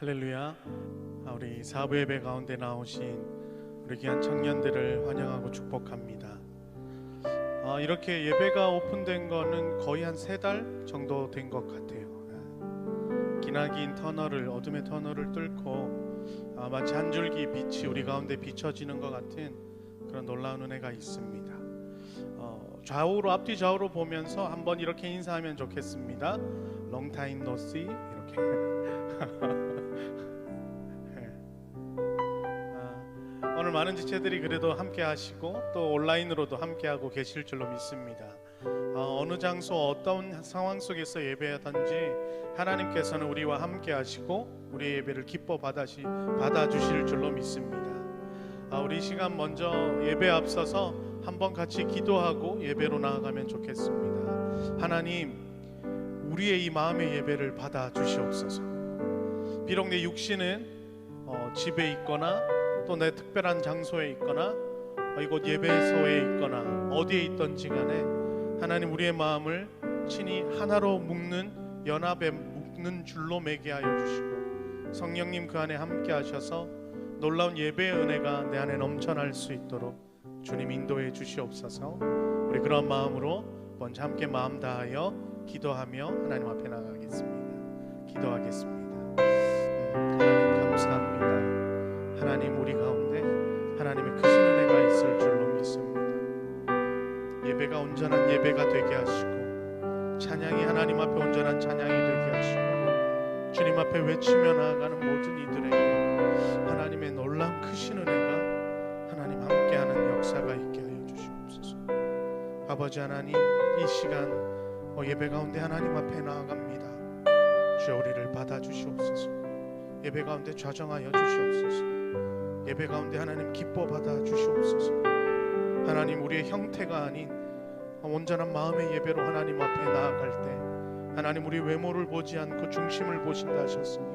할렐루야. 우리 사부 예배 가운데 나오신 우리 귀한 청년들을 환영하고 축복합니다. 이렇게 예배가 오픈된 거는 거의 한 3달 정도 된 것 같아요. 기나긴 터널을, 어둠의 터널을 뚫고 마치 한 줄기 빛이 우리 가운데 비춰지는 것 같은 그런 놀라운 은혜가 있습니다. 좌우로, 앞뒤 좌우로 보면서 한번 이렇게 인사하면 좋겠습니다. Long time no see. 이렇게 오늘 많은 지체들이 그래도 함께 하시고 또 온라인으로도 함께 하고 계실 줄로 믿습니다. 어느 장소 어떤 상황 속에서 예배하든지 하나님께서는 우리와 함께 하시고 우리의 예배를 기뻐 받아주실 줄로 믿습니다. 우리 시간 먼저 예배 앞서서 한번 같이 기도하고 예배로 나아가면 좋겠습니다. 하나님, 우리의 이 마음의 예배를 받아주시옵소서. 비록 내 육신은 집에 있거나 또 내 특별한 장소에 있거나 이곳 예배소에 있거나 어디에 있든지 간에 하나님, 우리의 마음을 친히 하나로 묶는, 연합에 묶는 줄로 매게 하여 주시고 성령님 그 안에 함께 하셔서 놀라운 예배의 은혜가 내 안에 넘쳐날 수 있도록 주님 인도해 주시옵소서. 우리 그런 마음으로 먼저 함께 마음 다하여 기도하며 하나님 앞에 나가겠습니다. 기도하겠습니다. 하나님 감사합니다. 하나님, 우리 가운데 하나님의 크신 은혜가 있을 줄로 믿습니다. 예배가 온전한 예배가 되게 하시고 찬양이 하나님 앞에 온전한 찬양이 되게 하시고 주님 앞에 외치며 나아가는 모든 이들에게 하나님의 놀라운 크신 은혜가 하나님 함께하는 역사가 있게 하여 주시옵소서. 아버지 하나님, 이 시간 예배 가운데 하나님 앞에 나아갑니다. 주여, 우리를 받아주시옵소서. 예배 가운데 좌정하여 주시옵소서. 예배 가운데 하나님 기뻐 받아 주시옵소서. 하나님, 우리의 형태가 아닌 온전한 마음의 예배로 하나님 앞에 나아갈 때 하나님, 우리 외모를 보지 않고 중심을 보신다 하셨으니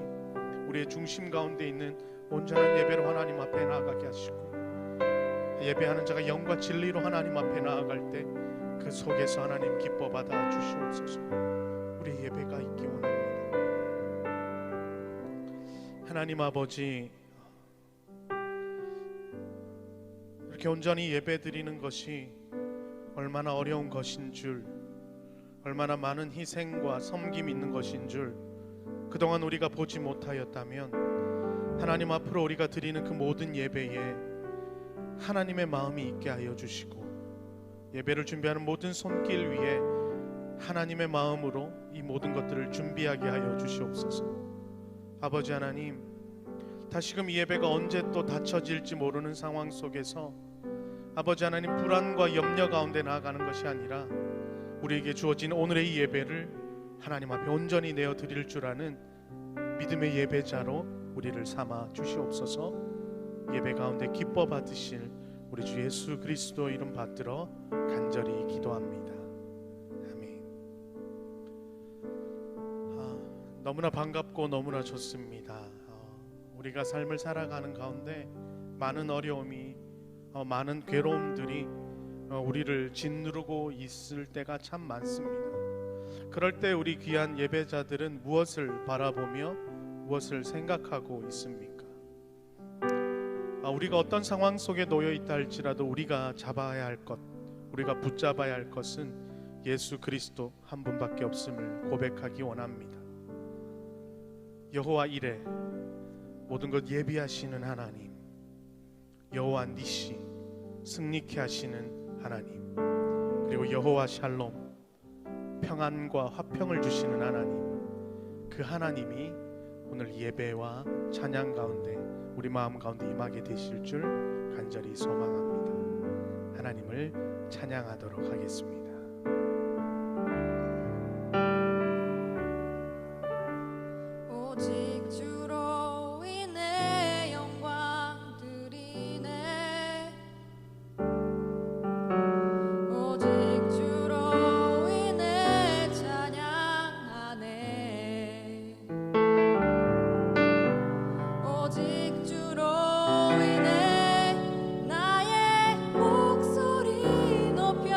우리의 중심 가운데 있는 온전한 예배로 하나님 앞에 나아가게 하시고 예배하는 자가 영과 진리로 하나님 앞에 나아갈 때 그 속에서 하나님 기뻐 받아 주시옵소서. 우리의 예배가 있기 원합니다. 하나님 아버지, 이렇게 온전히 예배 드리는 것이 얼마나 어려운 것인 줄, 얼마나 많은 희생과 섬김이 있는 것인 줄 그동안 우리가 보지 못하였다면 하나님 앞으로 우리가 드리는 그 모든 예배에 하나님의 마음이 있게 하여 주시고 예배를 준비하는 모든 손길 위에 하나님의 마음으로 이 모든 것들을 준비하게 하여 주시옵소서. 아버지 하나님, 다시금 이 예배가 언제 또 닫혀질지 모르는 상황 속에서 아버지 하나님, 불안과 염려 가운데 나아가는 것이 아니라 우리에게 주어진 오늘의 이 예배를 하나님 앞에 온전히 내어 드릴 줄 아는 믿음의 예배자로 우리를 삼아 주시옵소서. 예배 가운데 기뻐 받으실 우리 주 예수 그리스도 이름 받들어 간절히 기도합니다. 아멘. 너무나 반갑고 너무나 좋습니다. 우리가 삶을 살아가는 가운데 많은 어려움이, 많은 괴로움들이 우리를 짓누르고 있을 때가 참 많습니다. 그럴 때 우리 귀한 예배자들은 무엇을 바라보며 무엇을 생각하고 있습니까? 우리가 어떤 상황 속에 놓여 있다 할지라도 우리가 잡아야 할 것, 우리가 붙잡아야 할 것은 예수 그리스도 한 분밖에 없음을 고백하기 원합니다. 여호와 이레, 모든 것 예비하시는 하나님, 여호와 니시, 승리케 하시는 하나님, 그리고 여호와 샬롬, 평안과 화평을 주시는 하나님, 그 하나님이 오늘 예배와 찬양 가운데 우리 마음 가운데 임하게 되실 줄 간절히 소망합니다. 하나님을 찬양하도록 하겠습니다. 오직 주로 인해 영광 드리네. 오직 주로 인해 찬양하네. 오직 주로 인해 나의 목소리 높여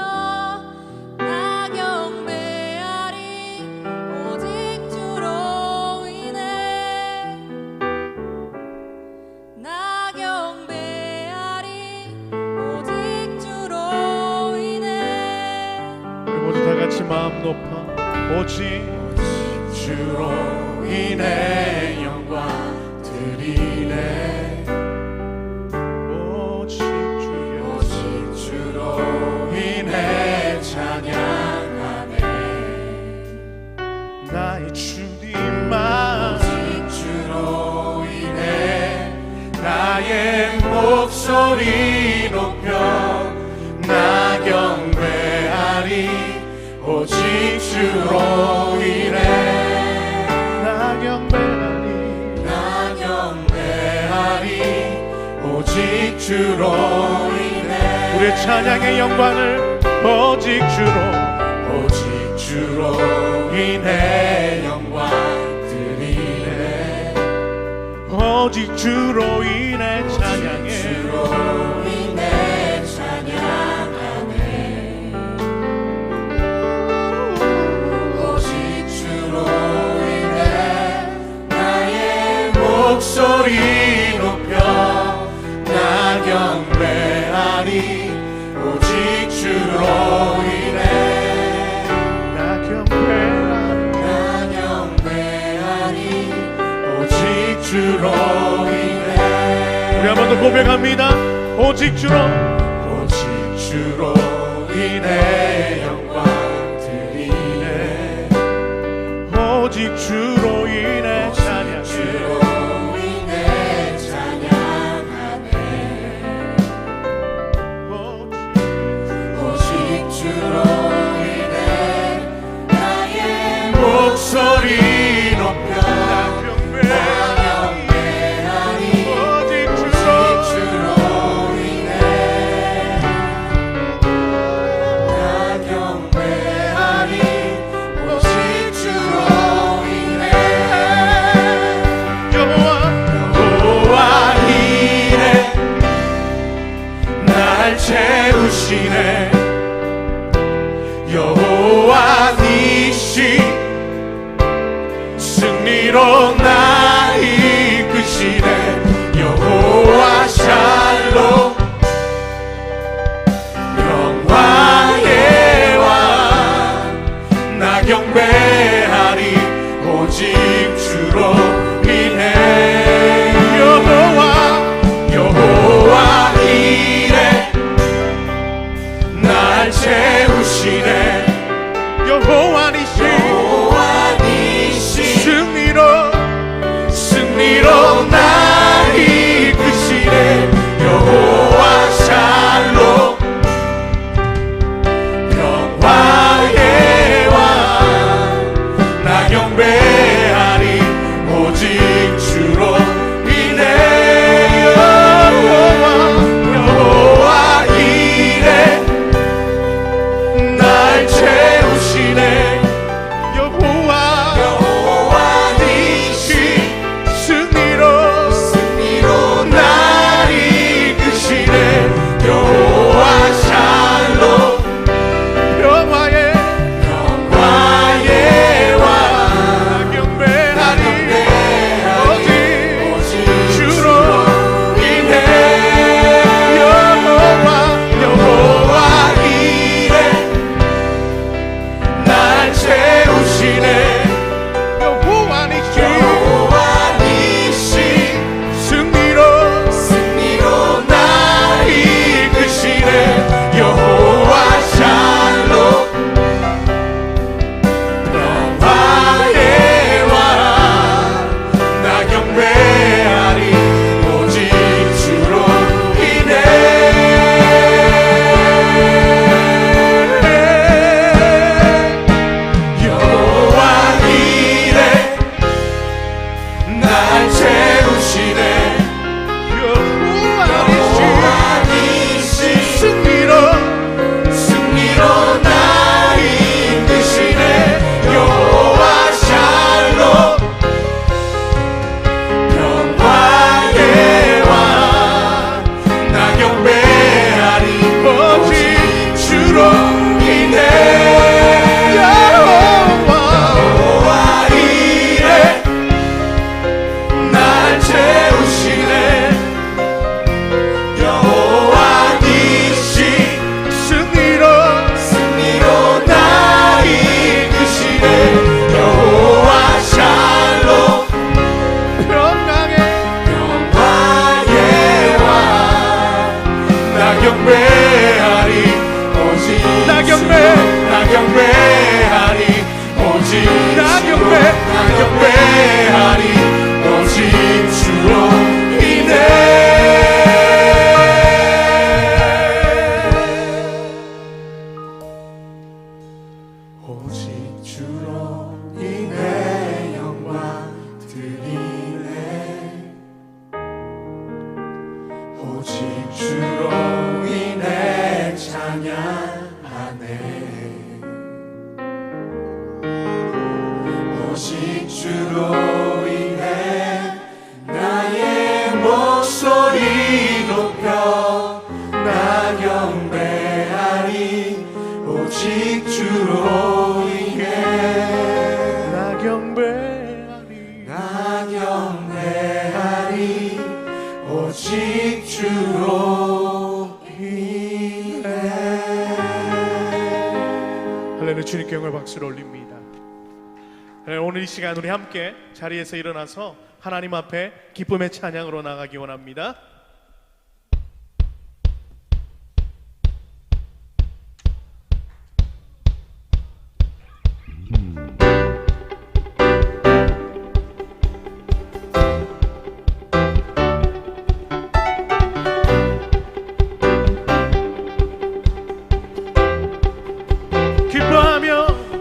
마음 높아 오직 주로 인해 영광 드리네. 오직 주여 오직 주로 인해 찬양하네. 나의 주님만 오직 주로 인해 나의 목소리 높여 나 경배하리. 오직 주로 인해 나 경배하리 나 경배하리. 오직 주로 인해 우리의 찬양의 영광을 오직 주로 오직 주로 인해 영광 드리네. 오직 주로 인해 찬양해 주로 인해 찬양하네. 오직 주로 인해 나의 목소리 높여 나 경배하리. 오직 주로 인해 나 경배하리 나 경배하리. 오직 주로 인해 우리 한 번 더 고백합니다. 오직 주로 오직 주로 인해 영광 드리네. 오직 주로 인해 찬양해 주로 인해 찬양하네. 오직 주로 인해 나의 목소리 높여 나 경배하리. 오직 오직 주로 주로 인해 나 경배하리. 오직 주로 인해 경배하리 오직 나 경배 나 경배하리 오직 나 경배 나 경배하리 오직 주로 인해 오직 주로 인해 영광 드리네 오직 주로 인해 찬양하네 오직 주로 인해 나의 목소리 높여 나 경배하리 오직 주로 인해 나 경배하리 나 경배하리 오직 주로 인해 할렐루야. 주님께 영광 박수를 올립니다. 오늘 이 시간 우리 함께 자리에서 일어나서 하나님 앞에 기쁨의 찬양으로 나가기 원합니다.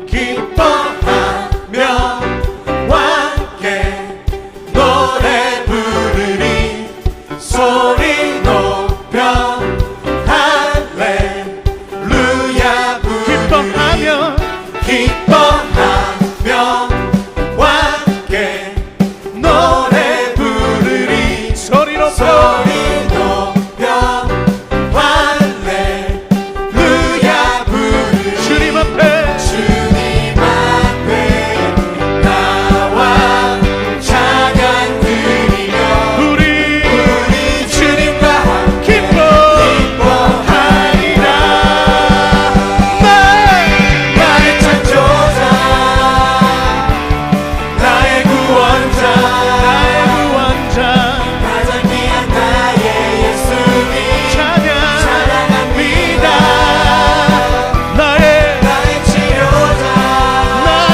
기뻐하며 함께 노래 부르리 소리 높여 할렐루야 부르리 기뻐하며 함께 노래 부르리 소리 높여 할렐루야 부르리 주님 앞에 나와 찬양 드리며 우리 주님과 함께 기뻐하리라 나의 창조자 나의 구원자 가장 귀한 나의 예수님 찬양합니다 나의 치료자 나의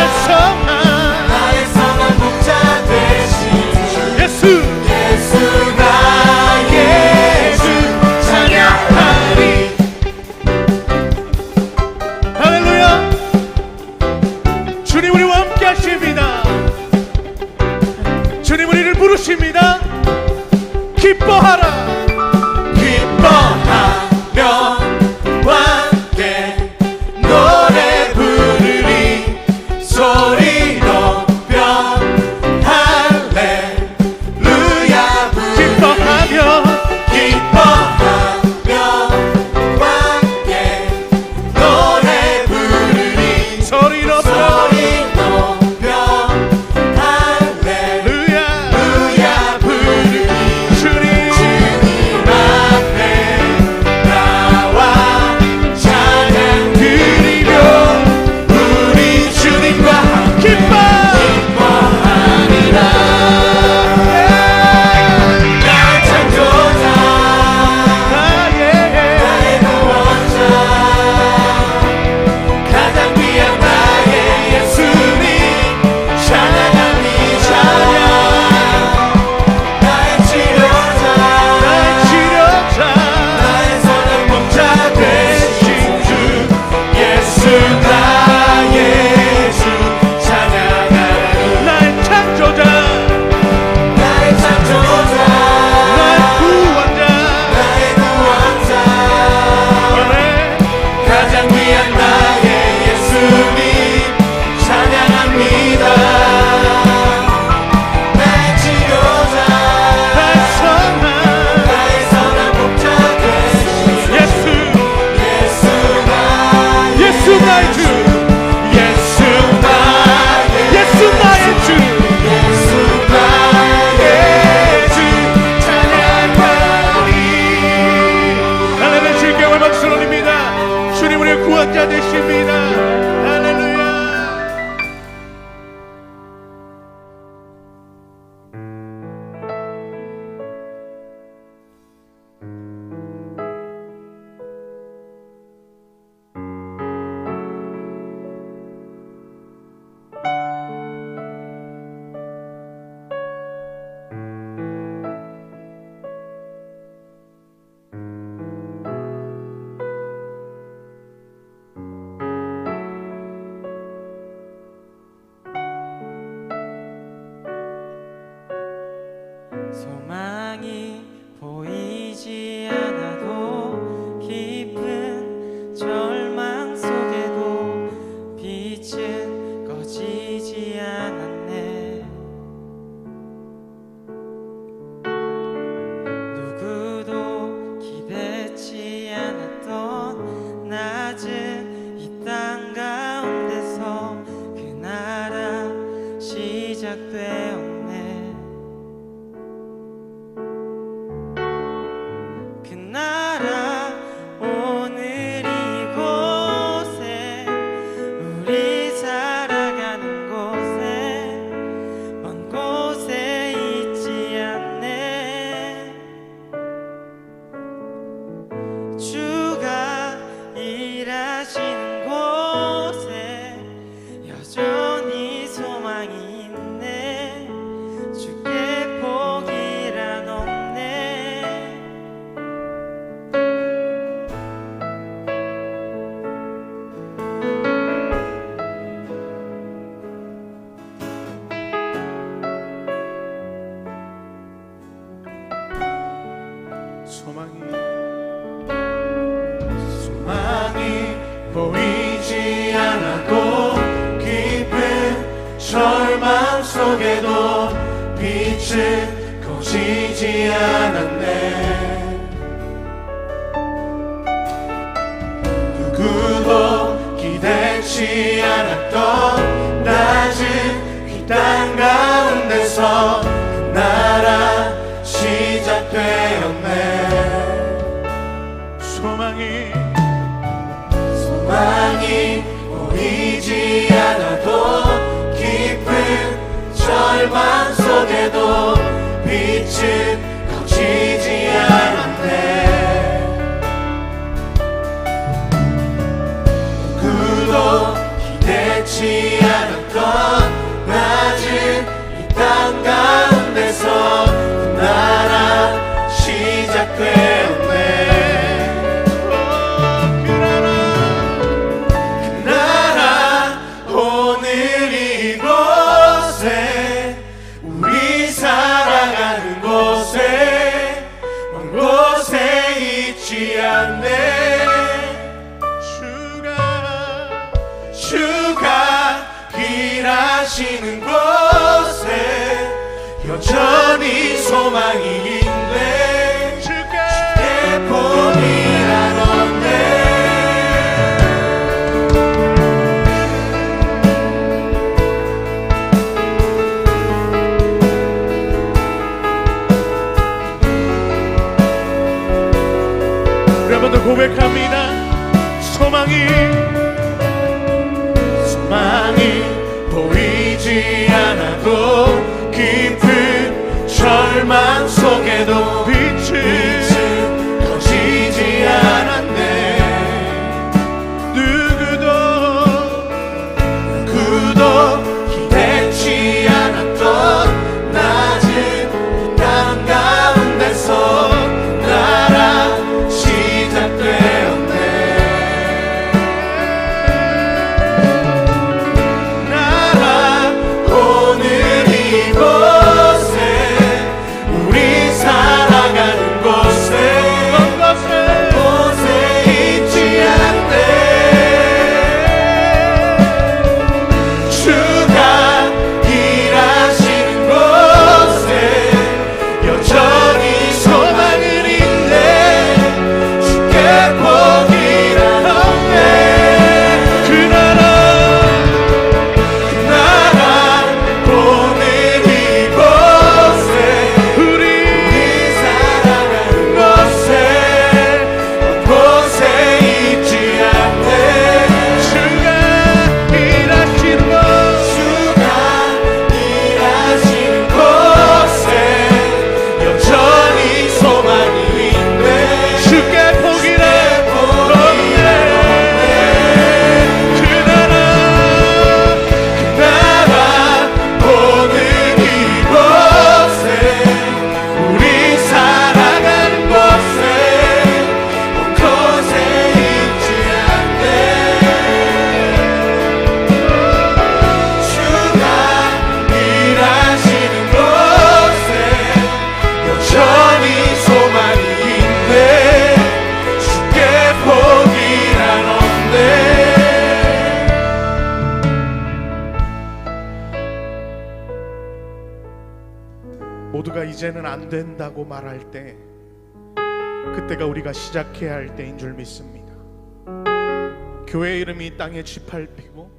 성한 목자 되신 예수 나의 주 찬양하리 할렐루야. 주님 우리와 함께 하십니다. 주님 우리를 부르십니다. 기뻐하라 기뻐하며 함께 노래 부르리 소리 높여 할렐루야 부르리 기뻐하며 기뻐하며 함께 노래 부르리 소리 높여 할렐루야 할렐루야 부르리 주님 소망이 보이지 않아도 깊은 절망 속에도 빛은 꺼지지 않았네. 누구도 기대치 않았던 낮은 이 땅 가운데서 나라 시작되었네. 소망이 보이지 않아도 깊은 절망 속에도 빛은 꺼지지 않았네. 누구도 기대치 않았던 낮은 이 땅 가운데서 나라 시작되었네. 그 나라 오늘 이곳에 우리 살아가는 곳에 먼 곳에 있지 않네. 주가 일하시는 곳에 여전히 소망이 있네. 주께 복이라던데. 우리 한 번 더 고백합니다. 소망이 보이지 않아도 깊은 절망 속에도 빛은 꺼지지 않았네. 누구도 기대치 않았던 낮은 땅 가운데서 나라 시작되었네. 모두가 이제는 안 된다고 말할 때, 그때가 우리가 시작해야 할 때인 줄 믿습니다. 교회의 이름이 땅에 짓밟히고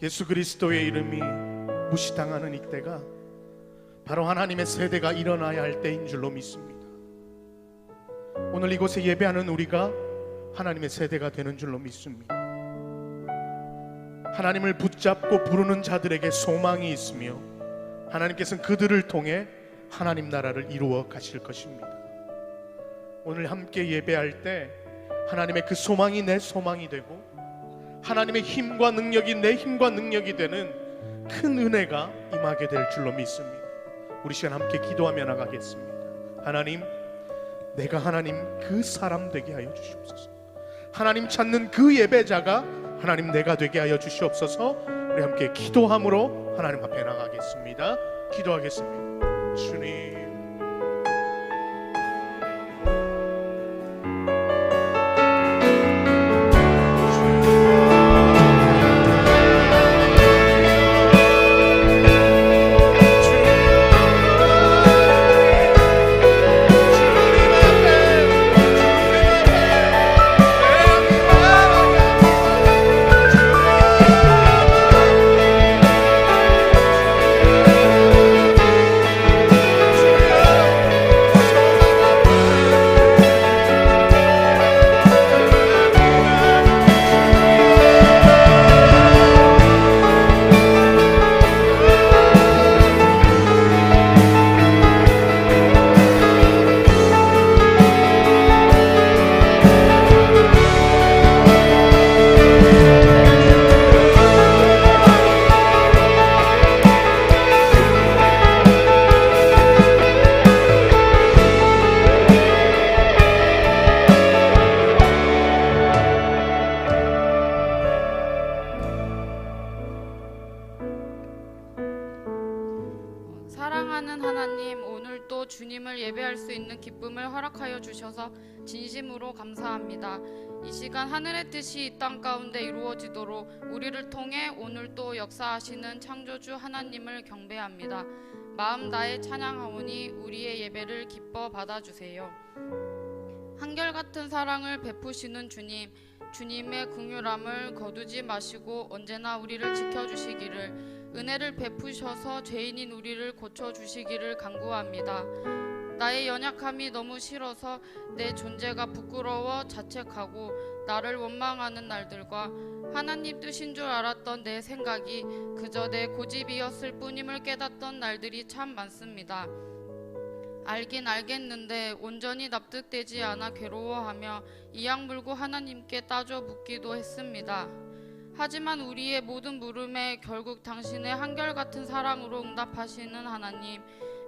예수 그리스도의 이름이 무시당하는 이때가 바로 하나님의 세대가 일어나야 할 때인 줄로 믿습니다. 오늘 이곳에 예배하는 우리가 하나님의 세대가 되는 줄로 믿습니다. 하나님을 붙잡고 부르는 자들에게 소망이 있으며 하나님께서는 그들을 통해 하나님 나라를 이루어 가실 것입니다. 오늘 함께 예배할 때 하나님의 그 소망이 내 소망이 되고 하나님의 힘과 능력이 내 힘과 능력이 되는 큰 은혜가 임하게 될 줄로 믿습니다. 우리 시간 함께 기도하며 나가겠습니다. 하나님, 내가 하나님 그 사람 되게 하여 주시옵소서. 하나님 찾는 그 예배자가 하나님 내가 되게 하여 주시옵소서. 우리 함께 기도함으로 하나님 앞에 나가겠습니다. 기도하겠습니다. 주님, 주님을 예배할 수 있는 기쁨을 허락하여 주셔서 진심으로 감사합니다. 이 시간 하늘의 뜻이 이 땅 가운데 이루어지도록 우리를 통해 오늘 또 역사하시는 창조주 하나님을 경배합니다. 마음 다해 찬양하오니 우리의 예배를 기뻐 받아주세요. 한결같은 사랑을 베푸시는 주님, 주님의 긍휼함을 거두지 마시고 언제나 우리를 지켜주시기를, 은혜를 베푸셔서 죄인인 우리를 고쳐주시기를 간구합니다. 나의 연약함이 너무 싫어서 내 존재가 부끄러워 자책하고 나를 원망하는 날들과 하나님 뜻인 줄 알았던 내 생각이 그저 내 고집이었을 뿐임을 깨닫던 날들이 참 많습니다. 알긴 알겠는데 온전히 납득되지 않아 괴로워하며 이악 물고 하나님께 따져 묻기도 했습니다. 하지만 우리의 모든 물음에 결국 당신의 한결같은 사랑으로 응답하시는 하나님,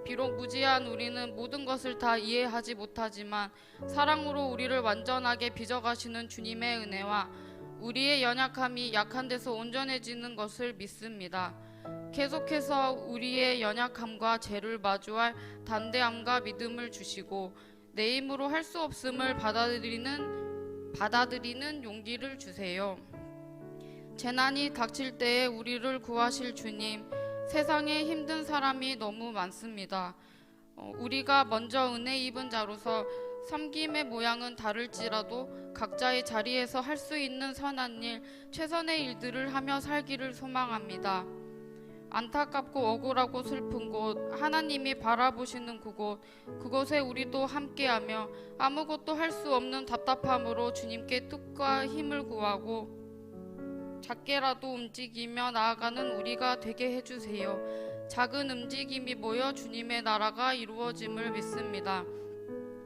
비록 무지한 우리는 모든 것을 다 이해하지 못하지만 사랑으로 우리를 완전하게 빚어가시는 주님의 은혜와 우리의 연약함이 약한 데서 온전해지는 것을 믿습니다. 계속해서 우리의 연약함과 죄를 마주할 담대함과 믿음을 주시고 내 힘으로 할 수 없음을 받아들이는 용기를 주세요. 재난이 닥칠 때에 우리를 구하실 주님, 세상에 힘든 사람이 너무 많습니다. 우리가 먼저 은혜 입은 자로서 섬김의 모양은 다를지라도 각자의 자리에서 할 수 있는 선한 일, 최선의 일들을 하며 살기를 소망합니다. 안타깝고 억울하고 슬픈 곳, 하나님이 바라보시는 그곳에 우리도 함께하며 아무것도 할 수 없는 답답함으로 주님께 뜻과 힘을 구하고 작게라도 움직이며 나아가는 우리가 되게 해주세요. 작은 움직임이 모여 주님의 나라가 이루어짐을 믿습니다.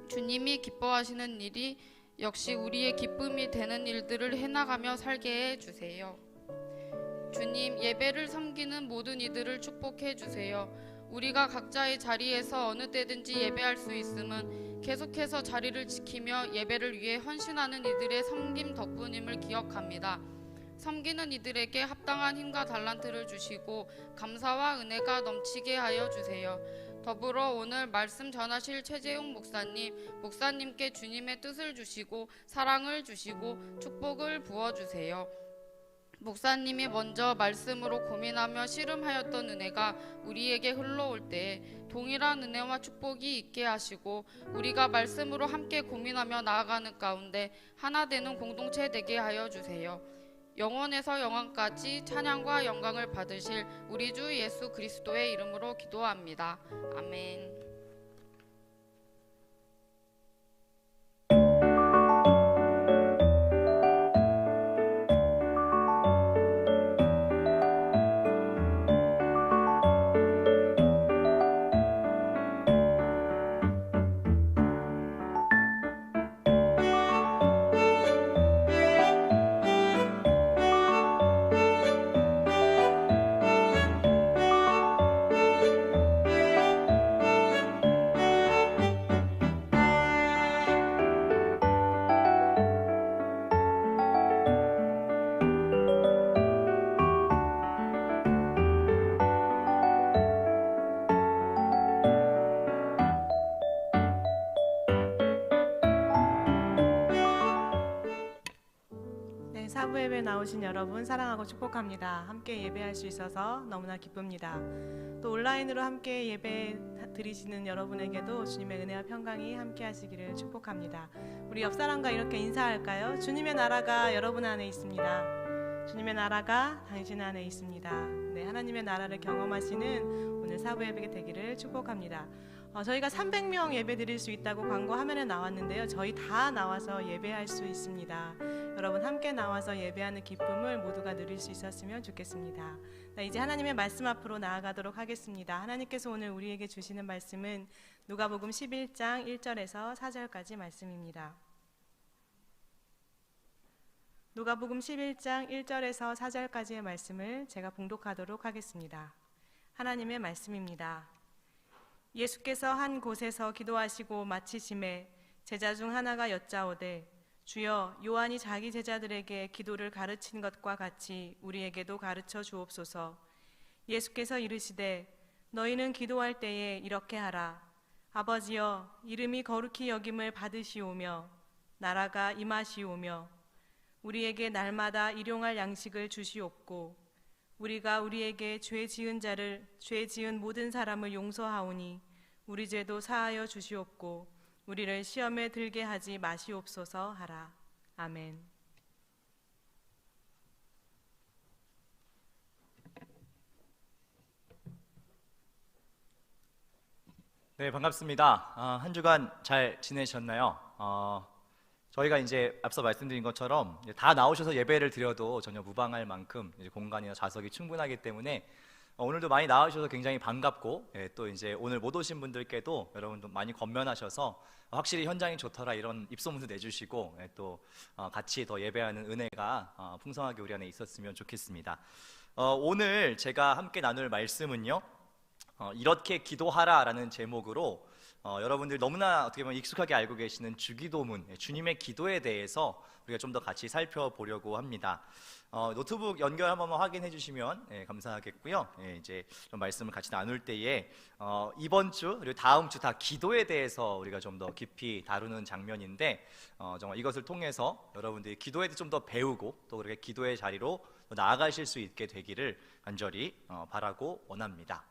주님이 기뻐하시는 일이 역시 우리의 기쁨이 되는 일들을 해나가며 살게 해주세요. 주님, 예배를 섬기는 모든 이들을 축복해 주세요. 우리가 각자의 자리에서 어느 때든지 예배할 수 있음은 계속해서 자리를 지키며 예배를 위해 헌신하는 이들의 섬김 덕분임을 기억합니다. 섬기는 이들에게 합당한 힘과 달란트를 주시고 감사와 은혜가 넘치게 하여 주세요. 더불어 오늘 말씀 전하실 최재용 목사님께 주님의 뜻을 주시고 사랑을 주시고 축복을 부어주세요. 목사님이 먼저 말씀으로 고민하며 씨름하였던 은혜가 우리에게 흘러올 때 동일한 은혜와 축복이 있게 하시고 우리가 말씀으로 함께 고민하며 나아가는 가운데 하나 되는 공동체 되게 하여 주세요. 영원에서 영원까지 찬양과 영광을 받으실 우리 주 예수 그리스도의 이름으로 기도합니다. 아멘. 사부 예배 나오신 여러분 사랑하고 축복합니다. 함께 예배할 수 있어서 너무나 기쁩니다. 또 온라인으로 함께 예배 드리시는 여러분에게도 주님의 은혜와 평강이 함께 하시기를 축복합니다. 우리 옆 사람과 이렇게 인사할까요? 주님의 나라가 여러분 안에 있습니다. 주님의 나라가 당신 안에 있습니다. 네, 하나님의 나라를 경험하시는 오늘 사부 예배가 되기를 축복합니다. 저희가 300명 예배 드릴 수 있다고 광고 화면에 나왔는데요. 저희 다 나와서 예배할 수 있습니다. 여러분 함께 나와서 예배하는 기쁨을 모두가 누릴 수 있었으면 좋겠습니다. 이제 하나님의 말씀 앞으로 나아가도록 하겠습니다. 하나님께서 오늘 우리에게 주시는 말씀은 누가복음 11장 1절에서 4절까지 말씀입니다. 누가복음 11장 1절에서 4절까지의 말씀을 제가 봉독하도록 하겠습니다. 하나님의 말씀입니다. 예수께서 한 곳에서 기도하시고 마치심에 제자 중 하나가 여짜오되 주여, 요한이 자기 제자들에게 기도를 가르친 것과 같이 우리에게도 가르쳐 주옵소서. 예수께서 이르시되 너희는 기도할 때에 이렇게 하라. 아버지여, 이름이 거룩히 여김을 받으시오며 나라가 임하시오며 우리에게 날마다 일용할 양식을 주시옵고 우리가 우리에게 죄 지은 모든 사람을 용서하오니 우리 죄도 사하여 주시옵고 우리를 시험에 들게 하지 마시옵소서 하라. 아멘. 네, 반갑습니다. 한 주간 잘 지내셨나요? 저희가 이제 앞서 말씀드린 것처럼 이제 다 나오셔서 예배를 드려도 전혀 무방할 만큼 이제 공간이나 좌석이 충분하기 때문에 오늘도 많이 나와주셔서 굉장히 반갑고, 또 이제 오늘 못 오신 분들께도 여러분도 많이 건면하셔서 확실히 현장이 좋더라 이런 입소문도 내주시고, 또 같이 더 예배하는 은혜가 풍성하게 우리 안에 있었으면 좋겠습니다. 오늘 제가 함께 나눌 말씀은요, 이렇게 기도하라라는 제목으로 여러분들 너무나 어떻게 보면 익숙하게 알고 계시는 주기도문, 주님의 기도에 대해서 우리가 좀 더 같이 살펴보려고 합니다. 노트북 연결 한번 확인해 주시면 감사하겠고요. 이제 좀 말씀을 같이 나눌 때에 이번 주 그리고 다음 주 다 기도에 대해서 우리가 좀 더 깊이 다루는 장면인데, 정말 이것을 통해서 여러분들이 기도에 대해 좀 더 배우고 또 그렇게 기도의 자리로 나아가실 수 있게 되기를 간절히 바라고 원합니다.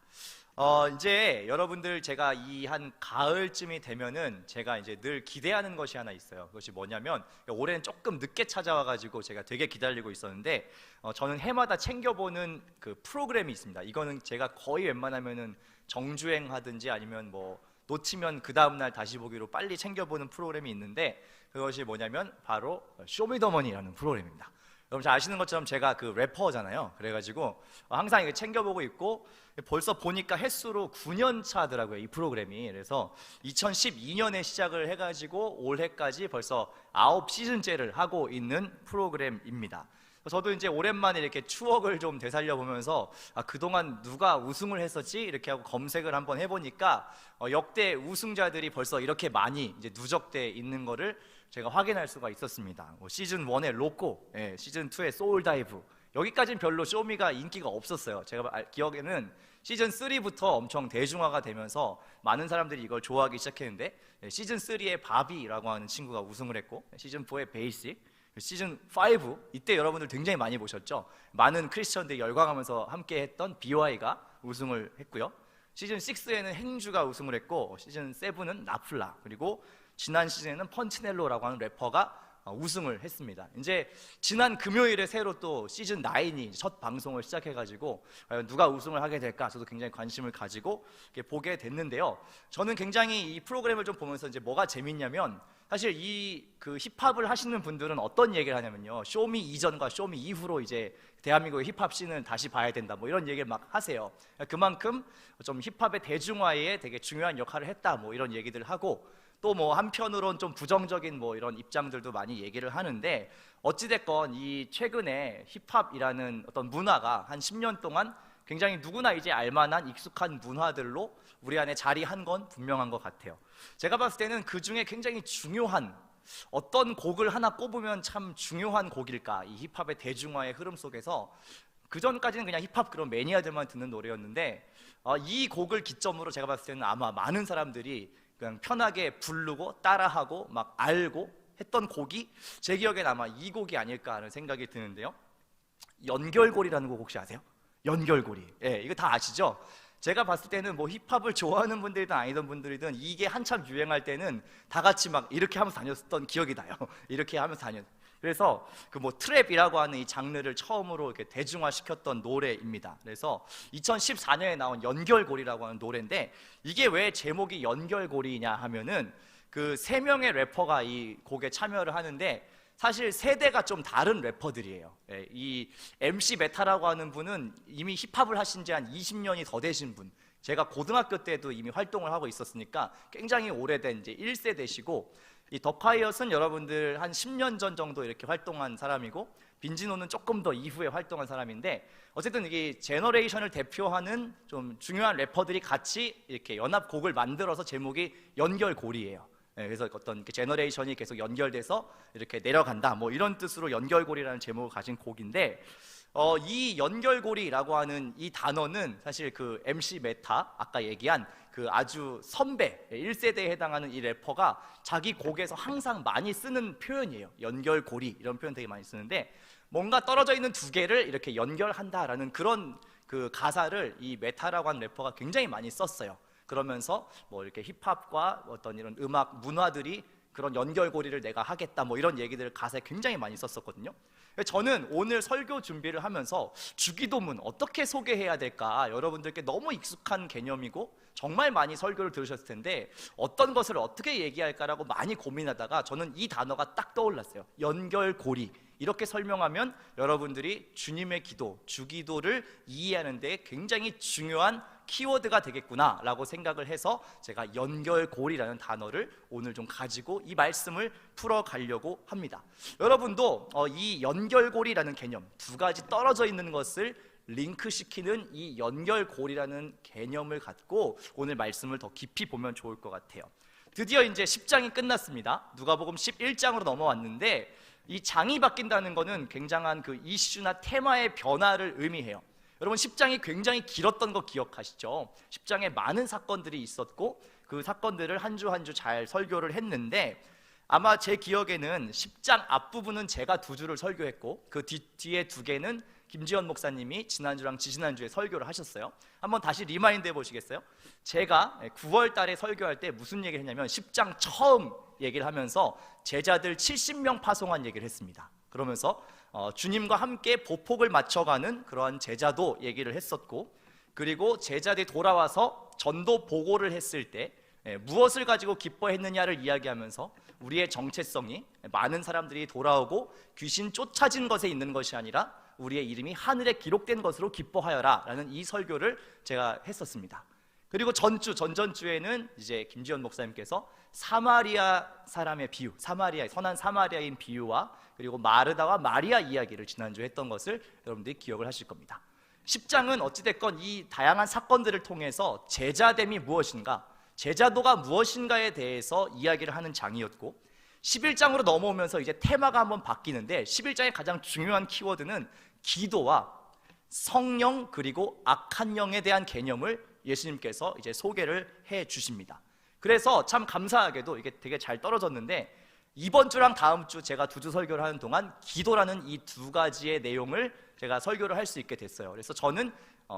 이제 여러분들 제가 이 한 가을쯤이 되면은 제가 이제 늘 기대하는 것이 하나 있어요. 그것이 뭐냐면, 올해는 조금 늦게 찾아와가지고 제가 되게 기다리고 있었는데, 저는 해마다 챙겨보는 그 프로그램이 있습니다. 이거는 제가 거의 웬만하면은 정주행하든지 아니면 뭐 놓치면 그 다음날 다시 보기로 빨리 챙겨보는 프로그램이 있는데, 그것이 뭐냐면 바로 쇼미더머니라는 프로그램입니다. 여러분 잘 아시는 것처럼 제가 그 래퍼잖아요. 그래가지고 항상 이거 챙겨보고 있고, 벌써 보니까 횟수로 9년 차더라고요, 이 프로그램이. 그래서 2012년에 시작을 해가지고 올해까지 벌써 9시즌째를 하고 있는 프로그램입니다. 저도 이제 오랜만에 이렇게 추억을 좀 되살려 보면서 그동안 누가 우승을 했었지? 이렇게 하고 검색을 한번 해보니까 역대 우승자들이 벌써 이렇게 많이 이제 누적돼 있는 거를 제가 확인할 수가 있었습니다. 시즌 1의 로꼬, 시즌 2의 소울다이브, 여기까지는 별로 쇼미가 인기가 없었어요. 제가 기억에는 시즌 3부터 엄청 대중화가 되면서 많은 사람들이 이걸 좋아하기 시작했는데, 시즌 3의 바비라고 하는 친구가 우승을 했고, 시즌 4의 베이식, 시즌 5 이때 여러분들 굉장히 많이 보셨죠. 많은 크리스천들이 열광하면서 함께 했던 BY가 우승을 했고요. 시즌 6에는 행주가 우승을 했고, 시즌 7은 나플라, 그리고 지난 시즌에는 펀치넬로라고 하는 래퍼가 우승을 했습니다. 이제 지난 금요일에 새로 또 시즌 9이 첫 방송을 시작해가지고 과연 누가 우승을 하게 될까 저도 굉장히 관심을 가지고 보게 됐는데요. 저는 굉장히 이 프로그램을 좀 보면서 이제 뭐가 재밌냐면, 사실 이 그 힙합을 하시는 분들은 어떤 얘기를 하냐면요, 쇼미 이전과 쇼미 이후로 이제 대한민국의 힙합 씬을 다시 봐야 된다 뭐 이런 얘기를 막 하세요. 그만큼 좀 힙합의 대중화에 되게 중요한 역할을 했다 뭐 이런 얘기들을 하고, 또 뭐 한편으론 좀 부정적인 뭐 이런 입장들도 많이 얘기를 하는데, 어찌됐건 이 최근에 힙합이라는 어떤 문화가 한 10년 동안 굉장히 누구나 이제 알만한 익숙한 문화들로 우리 안에 자리한 건 분명한 것 같아요. 제가 봤을 때는 그 중에 굉장히 중요한, 어떤 곡을 하나 꼽으면 참 중요한 곡일까, 이 힙합의 대중화의 흐름 속에서 그 전까지는 그냥 힙합 그런 매니아들만 듣는 노래였는데, 이 곡을 기점으로 제가 봤을 때는 아마 많은 사람들이 그냥 편하게 부르고 따라하고 막 알고 했던 곡이 제 기억엔 아마 이 곡이 아닐까 하는 생각이 드는데요. 연결고리라는 곡 혹시 아세요? 연결고리. 이거 다 아시죠? 제가 봤을 때는 뭐 힙합을 좋아하는 분들이든 아니던 분들이든 이게 한참 유행할 때는 다 같이 막 이렇게 하면서 다녔던 기억이 나요. 이렇게 하면서 그래서 그 뭐 트랩이라고 하는 이 장르를 처음으로 이렇게 대중화시켰던 노래입니다. 그래서 2014년에 나온 연결고리라고 하는 노래인데, 이게 왜 제목이 연결고리냐 하면은 그 3명의 래퍼가 이 곡에 참여를 하는데, 사실 세대가 좀 다른 래퍼들이에요. 이 MC 메타라고 하는 분은 이미 힙합을 하신 지 한 20년이 더 되신 분, 제가 고등학교 때도 이미 활동을 하고 있었으니까 굉장히 오래된 이제 1세대시고, 이 더콰이엇은 여러분들 한 10년 전 정도 이렇게 활동한 사람이고, 빈지노는 조금 더 이후에 활동한 사람인데, 어쨌든 이게 제너레이션을 대표하는 좀 중요한 래퍼들이 같이 이렇게 연합곡을 만들어서 제목이 연결고리예요. 그래서 어떤 제너레이션이 계속 연결돼서 이렇게 내려간다 뭐 이런 뜻으로 연결고리라는 제목을 가진 곡인데, 이 연결고리라고 하는 이 단어는 사실 그 MC 메타 아까 얘기한 그 아주 선배 1세대에 해당하는 이 래퍼가 자기 곡에서 항상 많이 쓰는 표현이에요. 연결고리 이런 표현 되게 많이 쓰는데 뭔가 떨어져 있는 두 개를 이렇게 연결한다라는 그런 그 가사를 이 메타라고 하는 래퍼가 굉장히 많이 썼어요. 그러면서 뭐 이렇게 힙합과 어떤 이런 음악 문화들이 그런 연결고리를 내가 하겠다 뭐 이런 얘기들을 가사에 굉장히 많이 썼었거든요. 저는 오늘 설교 준비를 하면서 주기도문 어떻게 소개해야 될까 여러분들께 너무 익숙한 개념이고 정말 많이 설교를 들으셨을 텐데 어떤 것을 어떻게 얘기할까라고 많이 고민하다가 저는 이 단어가 딱 떠올랐어요. 연결고리. 이렇게 설명하면 여러분들이 주님의 기도, 주기도를 이해하는 데 굉장히 중요한 키워드가 되겠구나라고 생각을 해서 제가 연결고리라는 단어를 오늘 좀 가지고 이 말씀을 풀어가려고 합니다. 여러분도 이 연결고리라는 개념, 두 가지 떨어져 있는 것을 링크시키는 이 연결고리라는 개념을 갖고 오늘 말씀을 더 깊이 보면 좋을 것 같아요. 드디어 이제 10장이 끝났습니다. 누가복음 11장으로 넘어왔는데 이 장이 바뀐다는 것은 굉장한 그 이슈나 테마의 변화를 의미해요. 여러분 10장이 굉장히 길었던 거 기억하시죠? 10장에 많은 사건들이 있었고 그 사건들을 한 주 한 주 잘 설교를 했는데 아마 제 기억에는 10장 앞부분은 제가 2주를 설교했고 그 뒤에 2개는 김지현 목사님이 지난주랑 지지난주에 설교를 하셨어요. 한번 다시 리마인드 해보시겠어요? 제가 9월 달에 설교할 때 무슨 얘기를 했냐면 10장 처음 얘기를 하면서 제자들 70명 파송한 얘기를 했습니다. 그러면서 주님과 함께 보폭을 맞춰가는 그러한 제자도 얘기를 했었고 그리고 제자들이 돌아와서 전도 보고를 했을 때 무엇을 가지고 기뻐했느냐를 이야기하면서 우리의 정체성이 많은 사람들이 돌아오고 귀신 쫓아진 것에 있는 것이 아니라 우리의 이름이 하늘에 기록된 것으로 기뻐하여라 라는 이 설교를 제가 했었습니다. 그리고 전전주에는 이제 김지현 목사님께서 사마리아 사람의 비유, 선한 사마리아인 비유와 그리고 마르다와 마리아 이야기를 지난주에 했던 것을 여러분들이 기억을 하실 겁니다. 10장은 어찌됐건 이 다양한 사건들을 통해서 제자됨이 무엇인가, 제자도가 무엇인가에 대해서 이야기를 하는 장이었고 11장으로 넘어오면서 이제 테마가 한번 바뀌는데 11장의 가장 중요한 키워드는 기도와 성령 그리고 악한 영에 대한 개념을 예수님께서 이제 소개를 해 주십니다. 그래서 참 감사하게도 이게 되게 잘 떨어졌는데 이번 주랑 다음 주 제가 2주 설교를 하는 동안 기도라는 이 2가지의 내용을 제가 설교를 할 수 있게 됐어요. 그래서 저는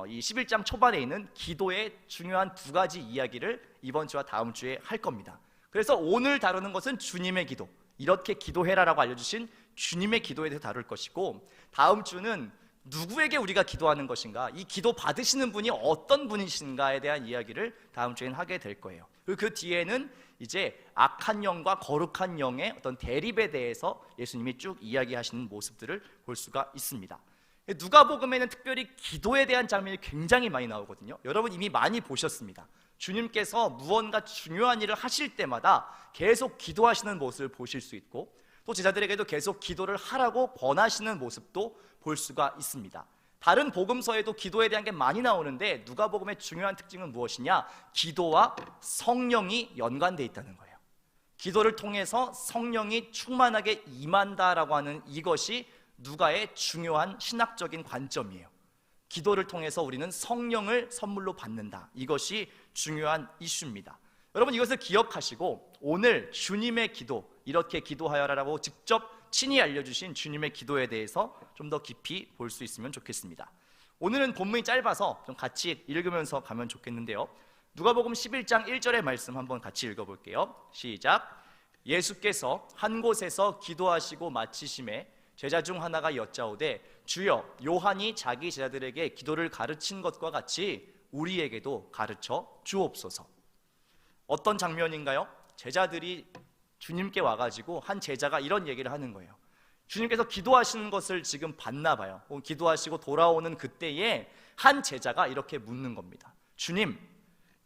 이 11장 초반에 있는 기도의 중요한 2가지 이야기를 이번 주와 다음 주에 할 겁니다. 그래서 오늘 다루는 것은 주님의 기도, 이렇게 기도해라라고 알려주신 주님의 기도에 대해서 다룰 것이고 다음 주는 누구에게 우리가 기도하는 것인가, 이 기도 받으시는 분이 어떤 분이신가에 대한 이야기를 다음 주에는 하게 될 거예요. 그리고 그 뒤에는 이제 악한 영과 거룩한 영의 어떤 대립에 대해서 예수님이 쭉 이야기하시는 모습들을 볼 수가 있습니다. 누가복음에는 특별히 기도에 대한 장면이 굉장히 많이 나오거든요. 여러분 이미 많이 보셨습니다. 주님께서 무언가 중요한 일을 하실 때마다 계속 기도하시는 모습을 보실 수 있고 또 제자들에게도 계속 기도를 하라고 권하시는 모습도 볼 수가 있습니다. 다른 복음서에도 기도에 대한 게 많이 나오는데 누가복음의 중요한 특징은 무엇이냐? 기도와 성령이 연관되어 있다는 거예요. 기도를 통해서 성령이 충만하게 임한다라고 하는 이것이 누가의 중요한 신학적인 관점이에요. 기도를 통해서 우리는 성령을 선물로 받는다. 이것이 중요한 이슈입니다. 여러분 이것을 기억하시고 오늘 주님의 기도, 이렇게 기도하여라라고 직접 친히 알려주신 주님의 기도에 대해서 좀 더 깊이 볼 수 있으면 좋겠습니다. 오늘은 본문이 짧아서 좀 같이 읽으면서 가면 좋겠는데요. 누가복음 11장 1절의 말씀 한번 같이 읽어볼게요. 시작. 예수께서 한 곳에서 기도하시고 마치심에 제자 중 하나가 여짜오되 주여 요한이 자기 제자들에게 기도를 가르친 것과 같이 우리에게도 가르쳐 주옵소서. 어떤 장면인가요? 제자들이 주님께 와가지고 한 제자가 이런 얘기를 하는 거예요. 주님께서 기도하시는 것을 지금 봤나 봐요. 기도하시고 돌아오는 그때에 한 제자가 이렇게 묻는 겁니다. 주님,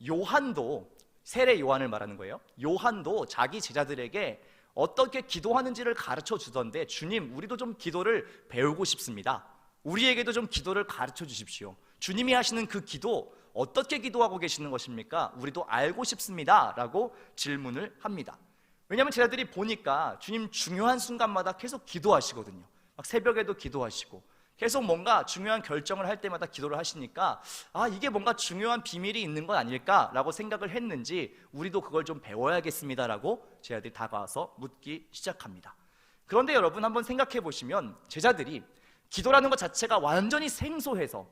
요한도, 세례 요한을 말하는 거예요. 요한도 자기 제자들에게 어떻게 기도하는지를 가르쳐 주던데 주님, 우리도 좀 기도를 배우고 싶습니다. 우리에게도 좀 기도를 가르쳐 주십시오. 주님이 하시는 그 기도 어떻게 기도하고 계시는 것입니까? 우리도 알고 싶습니다 라고 질문을 합니다. 왜냐하면 제자들이 보니까 주님 중요한 순간마다 계속 기도하시거든요. 막 새벽에도 기도하시고 계속 뭔가 중요한 결정을 할 때마다 기도를 하시니까 이게 뭔가 중요한 비밀이 있는 건 아닐까라고 생각을 했는지 우리도 그걸 좀 배워야겠습니다라고 제 아들이 다가와서 묻기 시작합니다. 그런데 여러분 한번 생각해 보시면 제자들이 기도라는 것 자체가 완전히 생소해서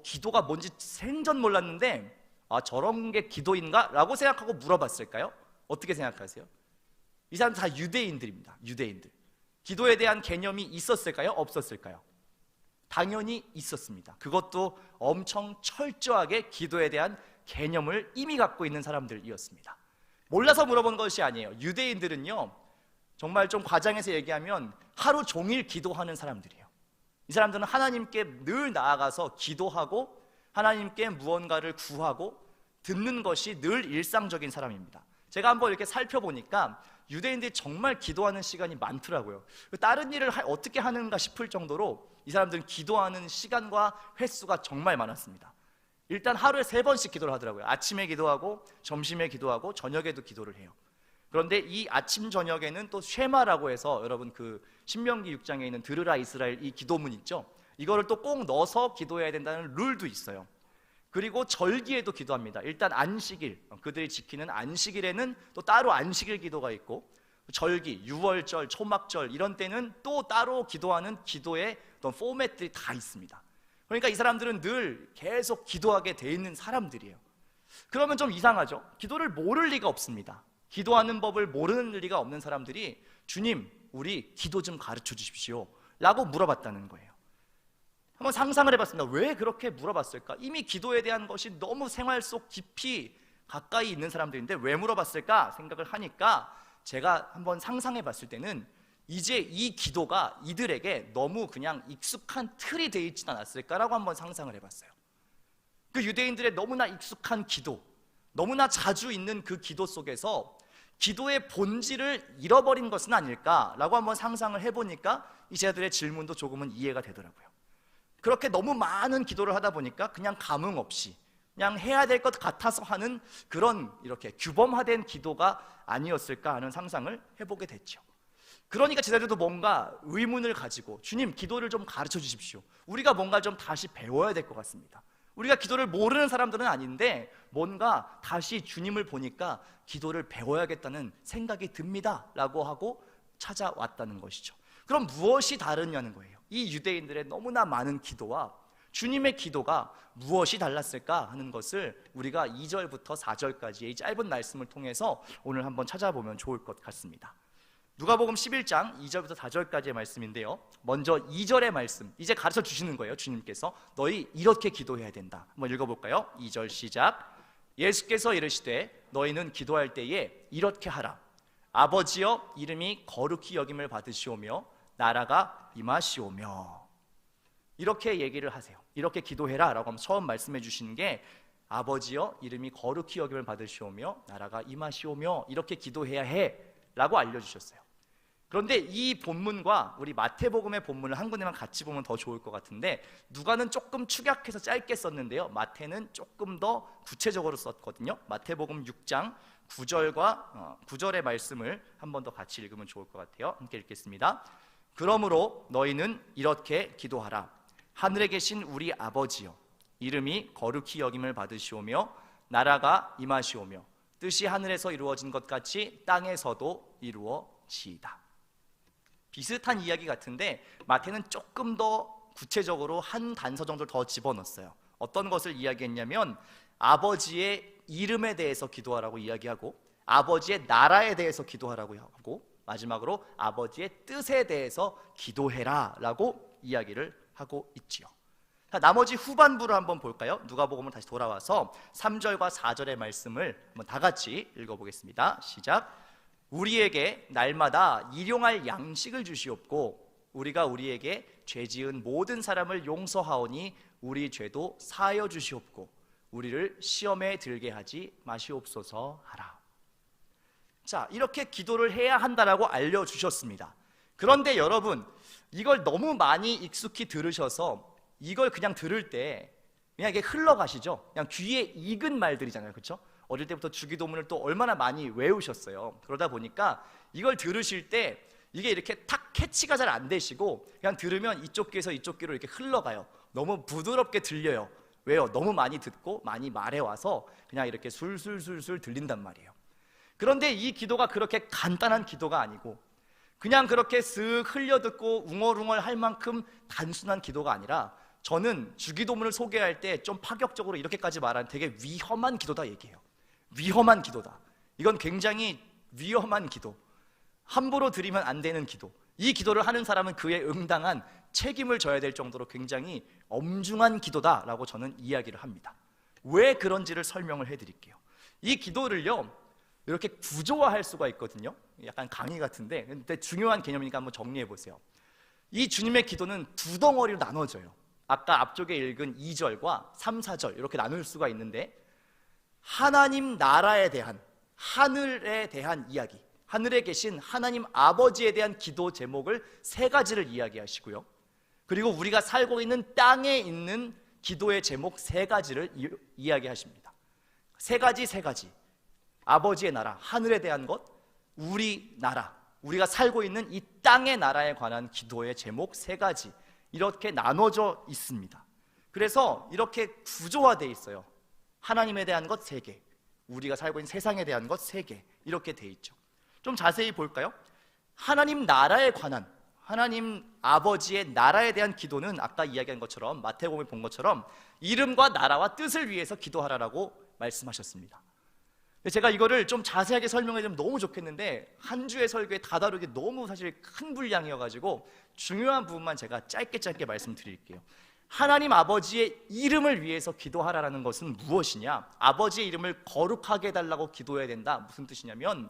기도가 뭔지 생전 몰랐는데 저런 게 기도인가? 라고 생각하고 물어봤을까요? 어떻게 생각하세요? 이 사람 다 유대인들입니다. 유대인들. 기도에 대한 개념이 있었을까요? 없었을까요? 당연히 있었습니다. 그것도 엄청 철저하게 기도에 대한 개념을 이미 갖고 있는 사람들이었습니다. 몰라서 물어본 것이 아니에요. 유대인들은요, 정말 좀 과장해서 얘기하면 하루 종일 기도하는 사람들이에요. 이 사람들은 하나님께 늘 나아가서 기도하고 하나님께 무언가를 구하고 듣는 것이 늘 일상적인 사람입니다. 제가 한번 이렇게 살펴보니까 유대인들이 정말 기도하는 시간이 많더라고요. 다른 일을 어떻게 하는가 싶을 정도로 이 사람들은 기도하는 시간과 횟수가 정말 많았습니다. 일단 하루에 3번씩 기도를 하더라고요. 아침에 기도하고 점심에 기도하고 저녁에도 기도를 해요. 그런데 이 아침 저녁에는 또 쉐마라고 해서 여러분 그 신명기 6장에 있는 들으라 이스라엘 이 기도문 있죠. 이거를 또 꼭 넣어서 기도해야 된다는 룰도 있어요. 그리고 절기에도 기도합니다. 일단 안식일, 그들이 지키는 안식일에는 또 따로 안식일 기도가 있고, 절기, 유월절, 초막절 이런 때는 또 따로 기도하는 기도의 어떤 포맷들이 다 있습니다. 그러니까 이 사람들은 늘 계속 기도하게 돼 있는 사람들이에요. 그러면 좀 이상하죠? 기도를 모를 리가 없습니다. 기도하는 법을 모르는 리가 없는 사람들이 주님, 우리 기도 좀 가르쳐 주십시오 라고 물어봤다는 거예요. 한번 상상을 해봤습니다. 왜 그렇게 물어봤을까? 이미 기도에 대한 것이 너무 생활 속 깊이 가까이 있는 사람들인데 왜 물어봤을까 생각을 하니까 제가 한번 상상해 봤을 때는 이제 이 기도가 이들에게 너무 그냥 익숙한 틀이 되어 있진 않았을까라고 한번 상상을 해봤어요. 그 유대인들의 너무나 익숙한 기도, 너무나 자주 있는 그 기도 속에서 기도의 본질을 잃어버린 것은 아닐까라고 한번 상상을 해보니까 이 제자들의 질문도 조금은 이해가 되더라고요. 그렇게 너무 많은 기도를 하다 보니까 그냥 감흥 없이 그냥 해야 될 것 같아서 하는 그런 이렇게 규범화된 기도가 아니었을까 하는 상상을 해보게 됐죠. 그러니까 제자들도 뭔가 의문을 가지고 주님, 기도를 좀 가르쳐 주십시오. 우리가 뭔가 좀 다시 배워야 될 것 같습니다. 우리가 기도를 모르는 사람들은 아닌데 뭔가 다시 주님을 보니까 기도를 배워야겠다는 생각이 듭니다 라고 하고 찾아왔다는 것이죠. 그럼 무엇이 다르냐는 거예요. 이 유대인들의 너무나 많은 기도와 주님의 기도가 무엇이 달랐을까 하는 것을 우리가 2절부터 4절까지의 이 짧은 말씀을 통해서 오늘 한번 찾아보면 좋을 것 같습니다. 누가복음 11장 2절부터 4절까지의 말씀인데요, 먼저 2절의 말씀, 이제 가르쳐 주시는 거예요. 주님께서 너희 이렇게 기도해야 된다. 한번 읽어볼까요? 2절 시작. 예수께서 이르시되 너희는 기도할 때에 이렇게 하라. 아버지여, 이름이 거룩히 여김을 받으시오며 나라가 임하시오며. 이렇게 얘기를 하세요. 이렇게 기도해라 라고 하면 처음 말씀해 주시는 게 아버지여, 이름이 거룩히 여김을 받으시오며 나라가 임하시오며 이렇게 기도해야 해 라고 알려주셨어요. 그런데 이 본문과 우리 마태복음의 본문을 한 군데만 같이 보면 더 좋을 것 같은데, 누가는 조금 축약해서 짧게 썼는데요, 마태는 조금 더 구체적으로 썼거든요. 마태복음 6장 9절의 말씀을 한 번 더 같이 읽으면 좋을 것 같아요. 함께 읽겠습니다. 그러므로 너희는 이렇게 기도하라. 하늘에 계신 우리 아버지여, 이름이 거룩히 여김을 받으시오며 나라가 임하시오며 뜻이 하늘에서 이루어진 것 같이 땅에서도 이루어지이다. 비슷한 이야기 같은데 마태는 조금 더 구체적으로 한 단서 정도를 더 집어넣었어요. 어떤 것을 이야기했냐면 아버지의 이름에 대해서 기도하라고 이야기하고, 아버지의 나라에 대해서 기도하라고 하고, 마지막으로 아버지의 뜻에 대해서 기도해라 라고 이야기를 하고 있지요. 자, 나머지 후반부를 한번 볼까요? 누가복음을 다시 돌아와서 3절과 4절의 말씀을 한번 다 같이 읽어보겠습니다. 시작. 우리에게 날마다 일용할 양식을 주시옵고 우리가 우리에게 죄 지은 모든 사람을 용서하오니 우리 죄도 사하여 주시옵고 우리를 시험에 들게 하지 마시옵소서 하라. 자, 이렇게 기도를 해야 한다라고 알려주셨습니다. 그런데 여러분, 이걸 너무 많이 익숙히 들으셔서 이걸 그냥 들을 때 그냥 이게 흘러가시죠? 그냥 귀에 익은 말들이잖아요, 그렇죠? 어릴 때부터 주기도문을 또 얼마나 많이 외우셨어요. 그러다 보니까 이걸 들으실 때 이게 이렇게 탁 캐치가 잘 안 되시고 그냥 들으면 이쪽 귀에서 이쪽 귀로 이렇게 흘러가요. 너무 부드럽게 들려요. 왜요? 너무 많이 듣고 많이 말해와서 그냥 이렇게 술술술술 들린단 말이에요. 그런데 이 기도가 그렇게 간단한 기도가 아니고 그냥 그렇게 쓱 흘려듣고 웅얼웅얼 할 만큼 단순한 기도가 아니라 저는 주기도문을 소개할 때 좀 파격적으로 이렇게까지 말하는 되게 위험한 기도다 얘기해요. 위험한 기도다. 이건 굉장히 위험한 기도, 함부로 드리면 안 되는 기도. 이 기도를 하는 사람은 그에 응당한 책임을 져야 될 정도로 굉장히 엄중한 기도다라고 저는 이야기를 합니다. 왜 그런지를 설명을 해드릴게요. 이 기도를요 이렇게 구조화할 수가 있거든요. 약간 강의 같은데 근데 중요한 개념이니까 한번 정리해 보세요. 이 주님의 기도는 두 덩어리로 나눠져요. 아까 앞쪽에 읽은 2절과 3, 4절 이렇게 나눌 수가 있는데 하나님 나라에 대한, 하늘에 대한 이야기, 하늘에 계신 하나님 아버지에 대한 기도 제목을 세 가지를 이야기하시고요. 그리고 우리가 살고 있는 땅에 있는 기도의 제목 세 가지를 이야기하십니다. 세 가지. 아버지의 나라, 하늘에 대한 것, 우리 나라, 우리가 살고 있는 이 땅의 나라에 관한 기도의 제목 세 가지 이렇게 나눠져 있습니다. 그래서 이렇게 구조화되어 있어요. 하나님에 대한 것 3개, 우리가 살고 있는 세상에 대한 것 3개 이렇게 돼 있죠. 좀 자세히 볼까요? 하나님 나라에 관한, 하나님 아버지의 나라에 대한 기도는 아까 이야기한 것처럼 마태복음에 본 것처럼 이름과 나라와 뜻을 위해서 기도하라라고 말씀하셨습니다. 제가 이거를 좀 자세하게 설명해주면 너무 좋겠는데 한 주의 설교에 다 다루기 너무 사실 큰 분량이어가지고 중요한 부분만 제가 짧게 말씀드릴게요. 하나님 아버지의 이름을 위해서 기도하라는 것은 무엇이냐? 아버지의 이름을 거룩하게 해달라고 기도해야 된다. 무슨 뜻이냐면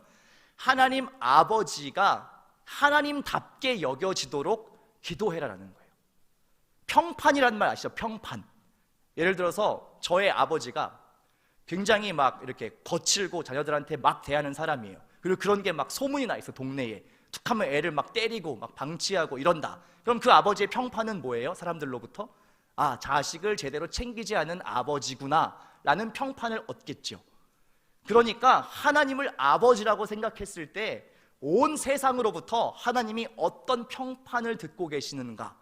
하나님 아버지가 하나님답게 여겨지도록 기도해라라는 거예요. 평판이라는 말 아시죠? 평판. 예를 들어서 저의 아버지가 굉장히 막 이렇게 거칠고 자녀들한테 막 대하는 사람이에요. 그리고 그런 게 막 소문이 나 있어. 동네에 툭하면 애를 막 때리고 막 방치하고 이런다. 그럼 그 아버지의 평판은 뭐예요? 사람들로부터 아, 자식을 제대로 챙기지 않은 아버지구나 라는 평판을 얻겠죠. 그러니까 하나님을 아버지라고 생각했을 때 온 세상으로부터 하나님이 어떤 평판을 듣고 계시는가.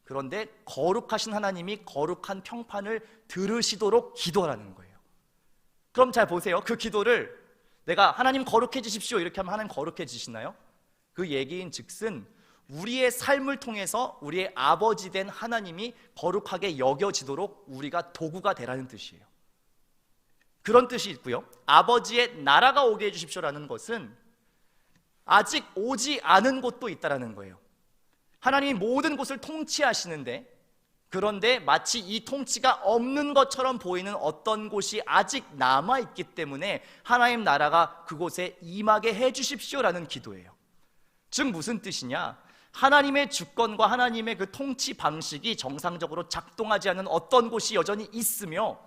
그런데 거룩하신 하나님이 거룩한 평판을 들으시도록 기도하라는 거예요. 그럼 잘 보세요. 그 기도를 내가 하나님 거룩해지십시오 이렇게 하면 하나님 거룩해지시나요? 그 얘기인 즉슨 우리의 삶을 통해서 우리의 아버지 된 하나님이 거룩하게 여겨지도록 우리가 도구가 되라는 뜻이에요. 그런 뜻이 있고요. 아버지의 나라가 오게 해주십시오라는 것은 아직 오지 않은 곳도 있다라는 거예요. 하나님이 모든 곳을 통치하시는데 그런데 마치 이 통치가 없는 것처럼 보이는 어떤 곳이 아직 남아있기 때문에 하나님 나라가 그곳에 임하게 해주십시오라는 기도예요. 즉 무슨 뜻이냐? 하나님의 주권과 하나님의 그 통치 방식이 정상적으로 작동하지 않는 어떤 곳이 여전히 있으며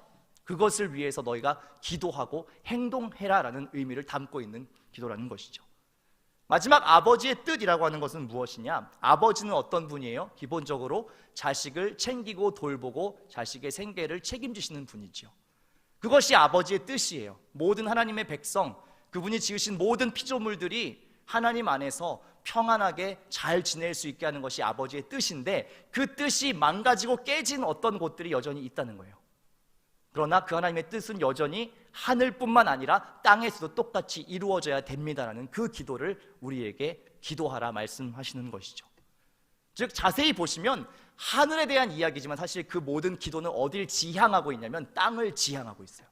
그것을 위해서 너희가 기도하고 행동해라라는 의미를 담고 있는 기도라는 것이죠. 마지막 아버지의 뜻이라고 하는 것은 무엇이냐? 아버지는 어떤 분이에요? 기본적으로 자식을 챙기고 돌보고 자식의 생계를 책임지시는 분이죠. 그것이 아버지의 뜻이에요. 모든 하나님의 백성, 그분이 지으신 모든 피조물들이 하나님 안에서 평안하게 잘 지낼 수 있게 하는 것이 아버지의 뜻인데 그 뜻이 망가지고 깨진 어떤 곳들이 여전히 있다는 거예요. 그러나 그 하나님의 뜻은 여전히 하늘뿐만 아니라 땅에서도 똑같이 이루어져야 됩니다라는 그 기도를 우리에게 기도하라 말씀하시는 것이죠. 즉 자세히 보시면 하늘에 대한 이야기지만 사실 그 모든 기도는 어딜 지향하고 있냐면 땅을 지향하고 있어요.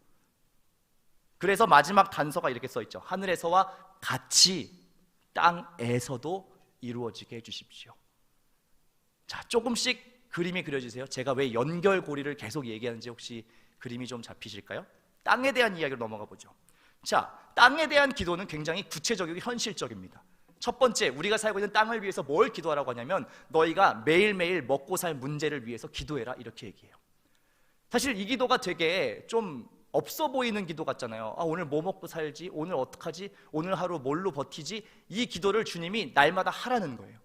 그래서 마지막 단서가 이렇게 써 있죠. 하늘에서와 같이 땅에서도 이루어지게 해주십시오. 자, 조금씩 그림이 그려지세요. 제가 왜 연결고리를 계속 얘기하는지 혹시 그림이 좀 잡히실까요? 땅에 대한 이야기로 넘어가 보죠. 자, 땅에 대한 기도는 굉장히 구체적이고 현실적입니다. 첫 번째, 우리가 살고 있는 땅을 위해서 뭘 기도하라고 하냐면 너희가 매일매일 먹고 살 문제를 위해서 기도해라 이렇게 얘기해요. 사실 이 기도가 되게 좀 없어 보이는 기도 같잖아요. 아, 오늘 뭐 먹고 살지? 오늘 어떡하지? 오늘 하루 뭘로 버티지? 이 기도를 주님이 날마다 하라는 거예요.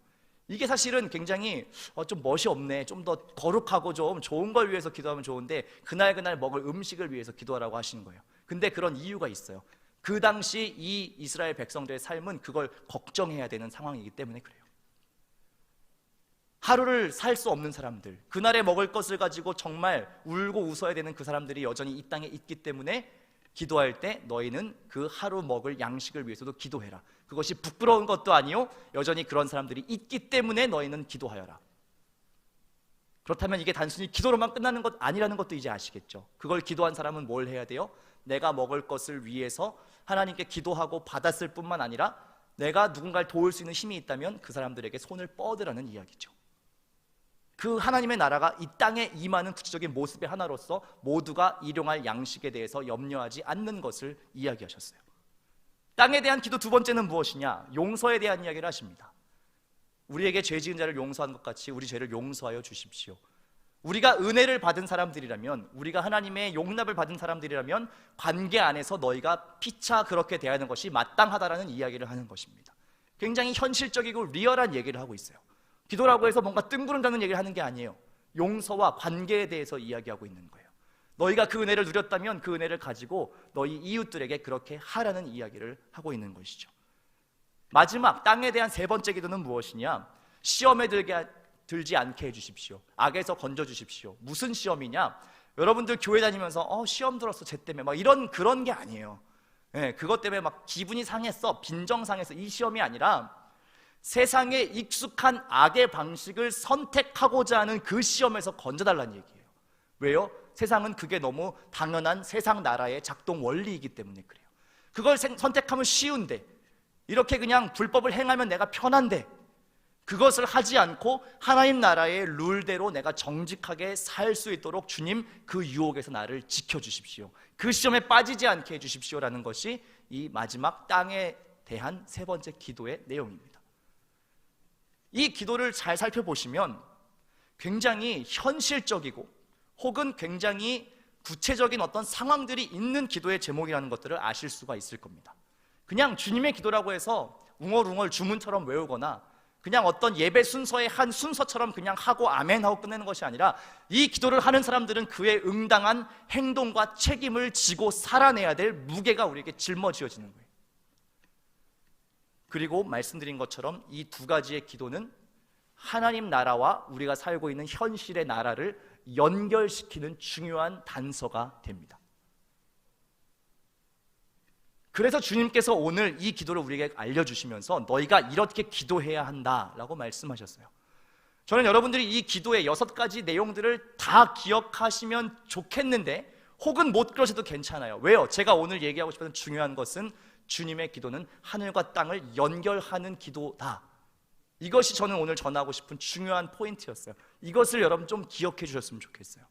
이게 사실은 굉장히 좀 멋이 없네. 좀 더 거룩하고 좀 좋은 걸 위해서 기도하면 좋은데 그날 먹을 음식을 위해서 기도하라고 하시는 거예요. 근데 그런 이유가 있어요. 그 당시 이 이스라엘 백성들의 삶은 그걸 걱정해야 되는 상황이기 때문에 그래요. 하루를 살 수 없는 사람들, 그날에 먹을 것을 가지고 정말 울고 웃어야 되는 그 사람들이 여전히 이 땅에 있기 때문에 기도할 때 너희는 그 하루 먹을 양식을 위해서도 기도해라. 그것이 부끄러운 것도 아니요, 여전히 그런 사람들이 있기 때문에 너희는 기도하여라. 그렇다면 이게 단순히 기도로만 끝나는 것 아니라는 것도 이제 아시겠죠. 그걸 기도한 사람은 뭘 해야 돼요? 내가 먹을 것을 위해서 하나님께 기도하고 받았을 뿐만 아니라 내가 누군가를 도울 수 있는 힘이 있다면 그 사람들에게 손을 뻗으라는 이야기죠. 그 하나님의 나라가 이 땅에 임하는 구체적인 모습의 하나로서 모두가 일용할 양식에 대해서 염려하지 않는 것을 이야기하셨어요. 땅에 대한 기도 두 번째는 무엇이냐? 용서에 대한 이야기를 하십니다. 우리에게 죄 지은 자를 용서한 것 같이 우리 죄를 용서하여 주십시오. 우리가 은혜를 받은 사람들이라면, 우리가 하나님의 용납을 받은 사람들이라면 관계 안에서 너희가 피차 그렇게 대하는 것이 마땅하다라는 이야기를 하는 것입니다. 굉장히 현실적이고 리얼한 얘기를 하고 있어요. 기도라고 해서 뭔가 뜬구름다는 얘기를 하는 게 아니에요. 용서와 관계에 대해서 이야기하고 있는 거예요. 너희가 그 은혜를 누렸다면 그 은혜를 가지고 너희 이웃들에게 그렇게 하라는 이야기를 하고 있는 것이죠. 마지막 땅에 대한 세 번째 기도는 무엇이냐? 시험에 들지 않게 해주십시오. 악에서 건져주십시오. 무슨 시험이냐? 여러분들 교회 다니면서 시험 들었어 쟤 때문에 막 이런 그런 게 아니에요. 그것 때문에 막 기분이 상했어, 빈정상했어, 이 시험이 아니라 세상에 익숙한 악의 방식을 선택하고자 하는 그 시험에서 건져달라는 얘기예요. 왜요? 세상은 그게 너무 당연한 세상 나라의 작동 원리이기 때문에 그래요. 그걸 선택하면 쉬운데, 이렇게 그냥 불법을 행하면 내가 편한데, 그것을 하지 않고 하나님 나라의 룰대로 내가 정직하게 살 수 있도록 주님 그 유혹에서 나를 지켜주십시오. 그 시험에 빠지지 않게 해주십시오라는 것이 이 마지막 땅에 대한 세 번째 기도의 내용입니다. 이 기도를 잘 살펴보시면 굉장히 현실적이고 혹은 굉장히 구체적인 어떤 상황들이 있는 기도의 제목이라는 것들을 아실 수가 있을 겁니다. 그냥 주님의 기도라고 해서 웅얼웅얼 주문처럼 외우거나 그냥 어떤 예배 순서의 한 순서처럼 그냥 하고 아멘하고 끝내는 것이 아니라 이 기도를 하는 사람들은 그에 응당한 행동과 책임을 지고 살아내야 될 무게가 우리에게 짊어지어지는 거예요. 그리고 말씀드린 것처럼 이 두 가지의 기도는 하나님 나라와 우리가 살고 있는 현실의 나라를 연결시키는 중요한 단서가 됩니다. 그래서 주님께서 오늘 이 기도를 우리에게 알려주시면서 너희가 이렇게 기도해야 한다라고 말씀하셨어요. 저는 여러분들이 이 기도의 6가지 내용들을 다 기억하시면 좋겠는데 혹은 못 그러셔도 괜찮아요. 왜요? 제가 오늘 얘기하고 싶은 중요한 것은 주님의 기도는 하늘과 땅을 연결하는 기도다. 이것이 저는 오늘 전하고 싶은 중요한 포인트였어요. 이것을 여러분 좀 기억해 주셨으면 좋겠어요.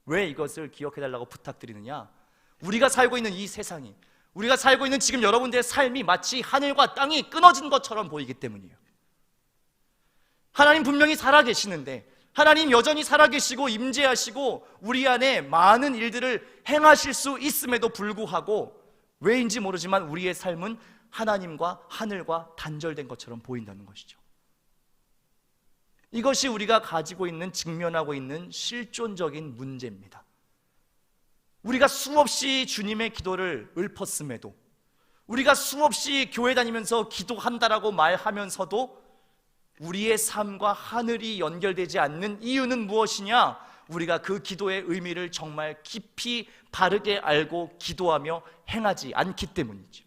왜 이것을 기억해 달라고 부탁드리느냐? 우리가 살고 있는 이 세상이, 우리가 살고 있는 지금 여러분들의 삶이 마치 하늘과 땅이 끊어진 것처럼 보이기 때문이에요. 하나님 분명히 살아계시는데, 하나님 여전히 살아계시고 임재하시고 우리 안에 많은 일들을 행하실 수 있음에도 불구하고 왜인지 모르지만 우리의 삶은 하나님과 하늘과 단절된 것처럼 보인다는 것이죠. 이것이 우리가 가지고 있는, 직면하고 있는 실존적인 문제입니다. 우리가 수없이 주님의 기도를 읊었음에도, 우리가 수없이 교회 다니면서 기도한다라고 말하면서도 우리의 삶과 하늘이 연결되지 않는 이유는 무엇이냐? 우리가 그 기도의 의미를 정말 깊이 바르게 알고 기도하며 행하지 않기 때문이죠.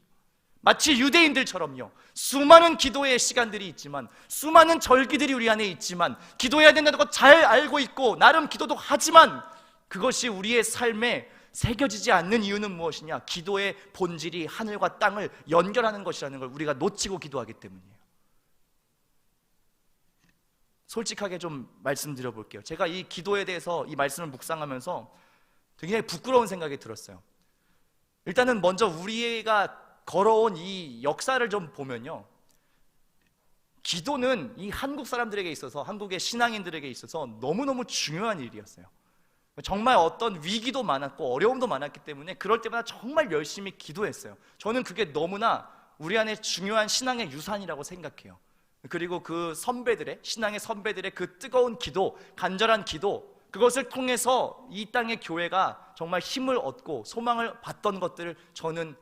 마치 유대인들처럼요, 수많은 기도의 시간들이 있지만, 수많은 절기들이 우리 안에 있지만, 기도해야 된다는 것 잘 알고 있고 나름 기도도 하지만 그것이 우리의 삶에 새겨지지 않는 이유는 무엇이냐? 기도의 본질이 하늘과 땅을 연결하는 것이라는 걸 우리가 놓치고 기도하기 때문이에요. 솔직하게 좀 말씀드려 볼게요. 제가 이 기도에 대해서 이 말씀을 묵상하면서 굉장히 부끄러운 생각이 들었어요. 일단은 먼저 우리가 걸어온 이 역사를 좀 보면요, 기도는 이 한국 사람들에게 있어서, 한국의 신앙인들에게 있어서 너무너무 중요한 일이었어요. 정말 어떤 위기도 많았고 어려움도 많았기 때문에 그럴 때마다 정말 열심히 기도했어요. 저는 그게 너무나 우리 안에 중요한 신앙의 유산이라고 생각해요. 그리고 그 선배들의, 신앙의 선배들의 그 뜨거운 기도, 간절한 기도, 그것을 통해서 이 땅의 교회가 정말 힘을 얻고 소망을 받던 것들을 저는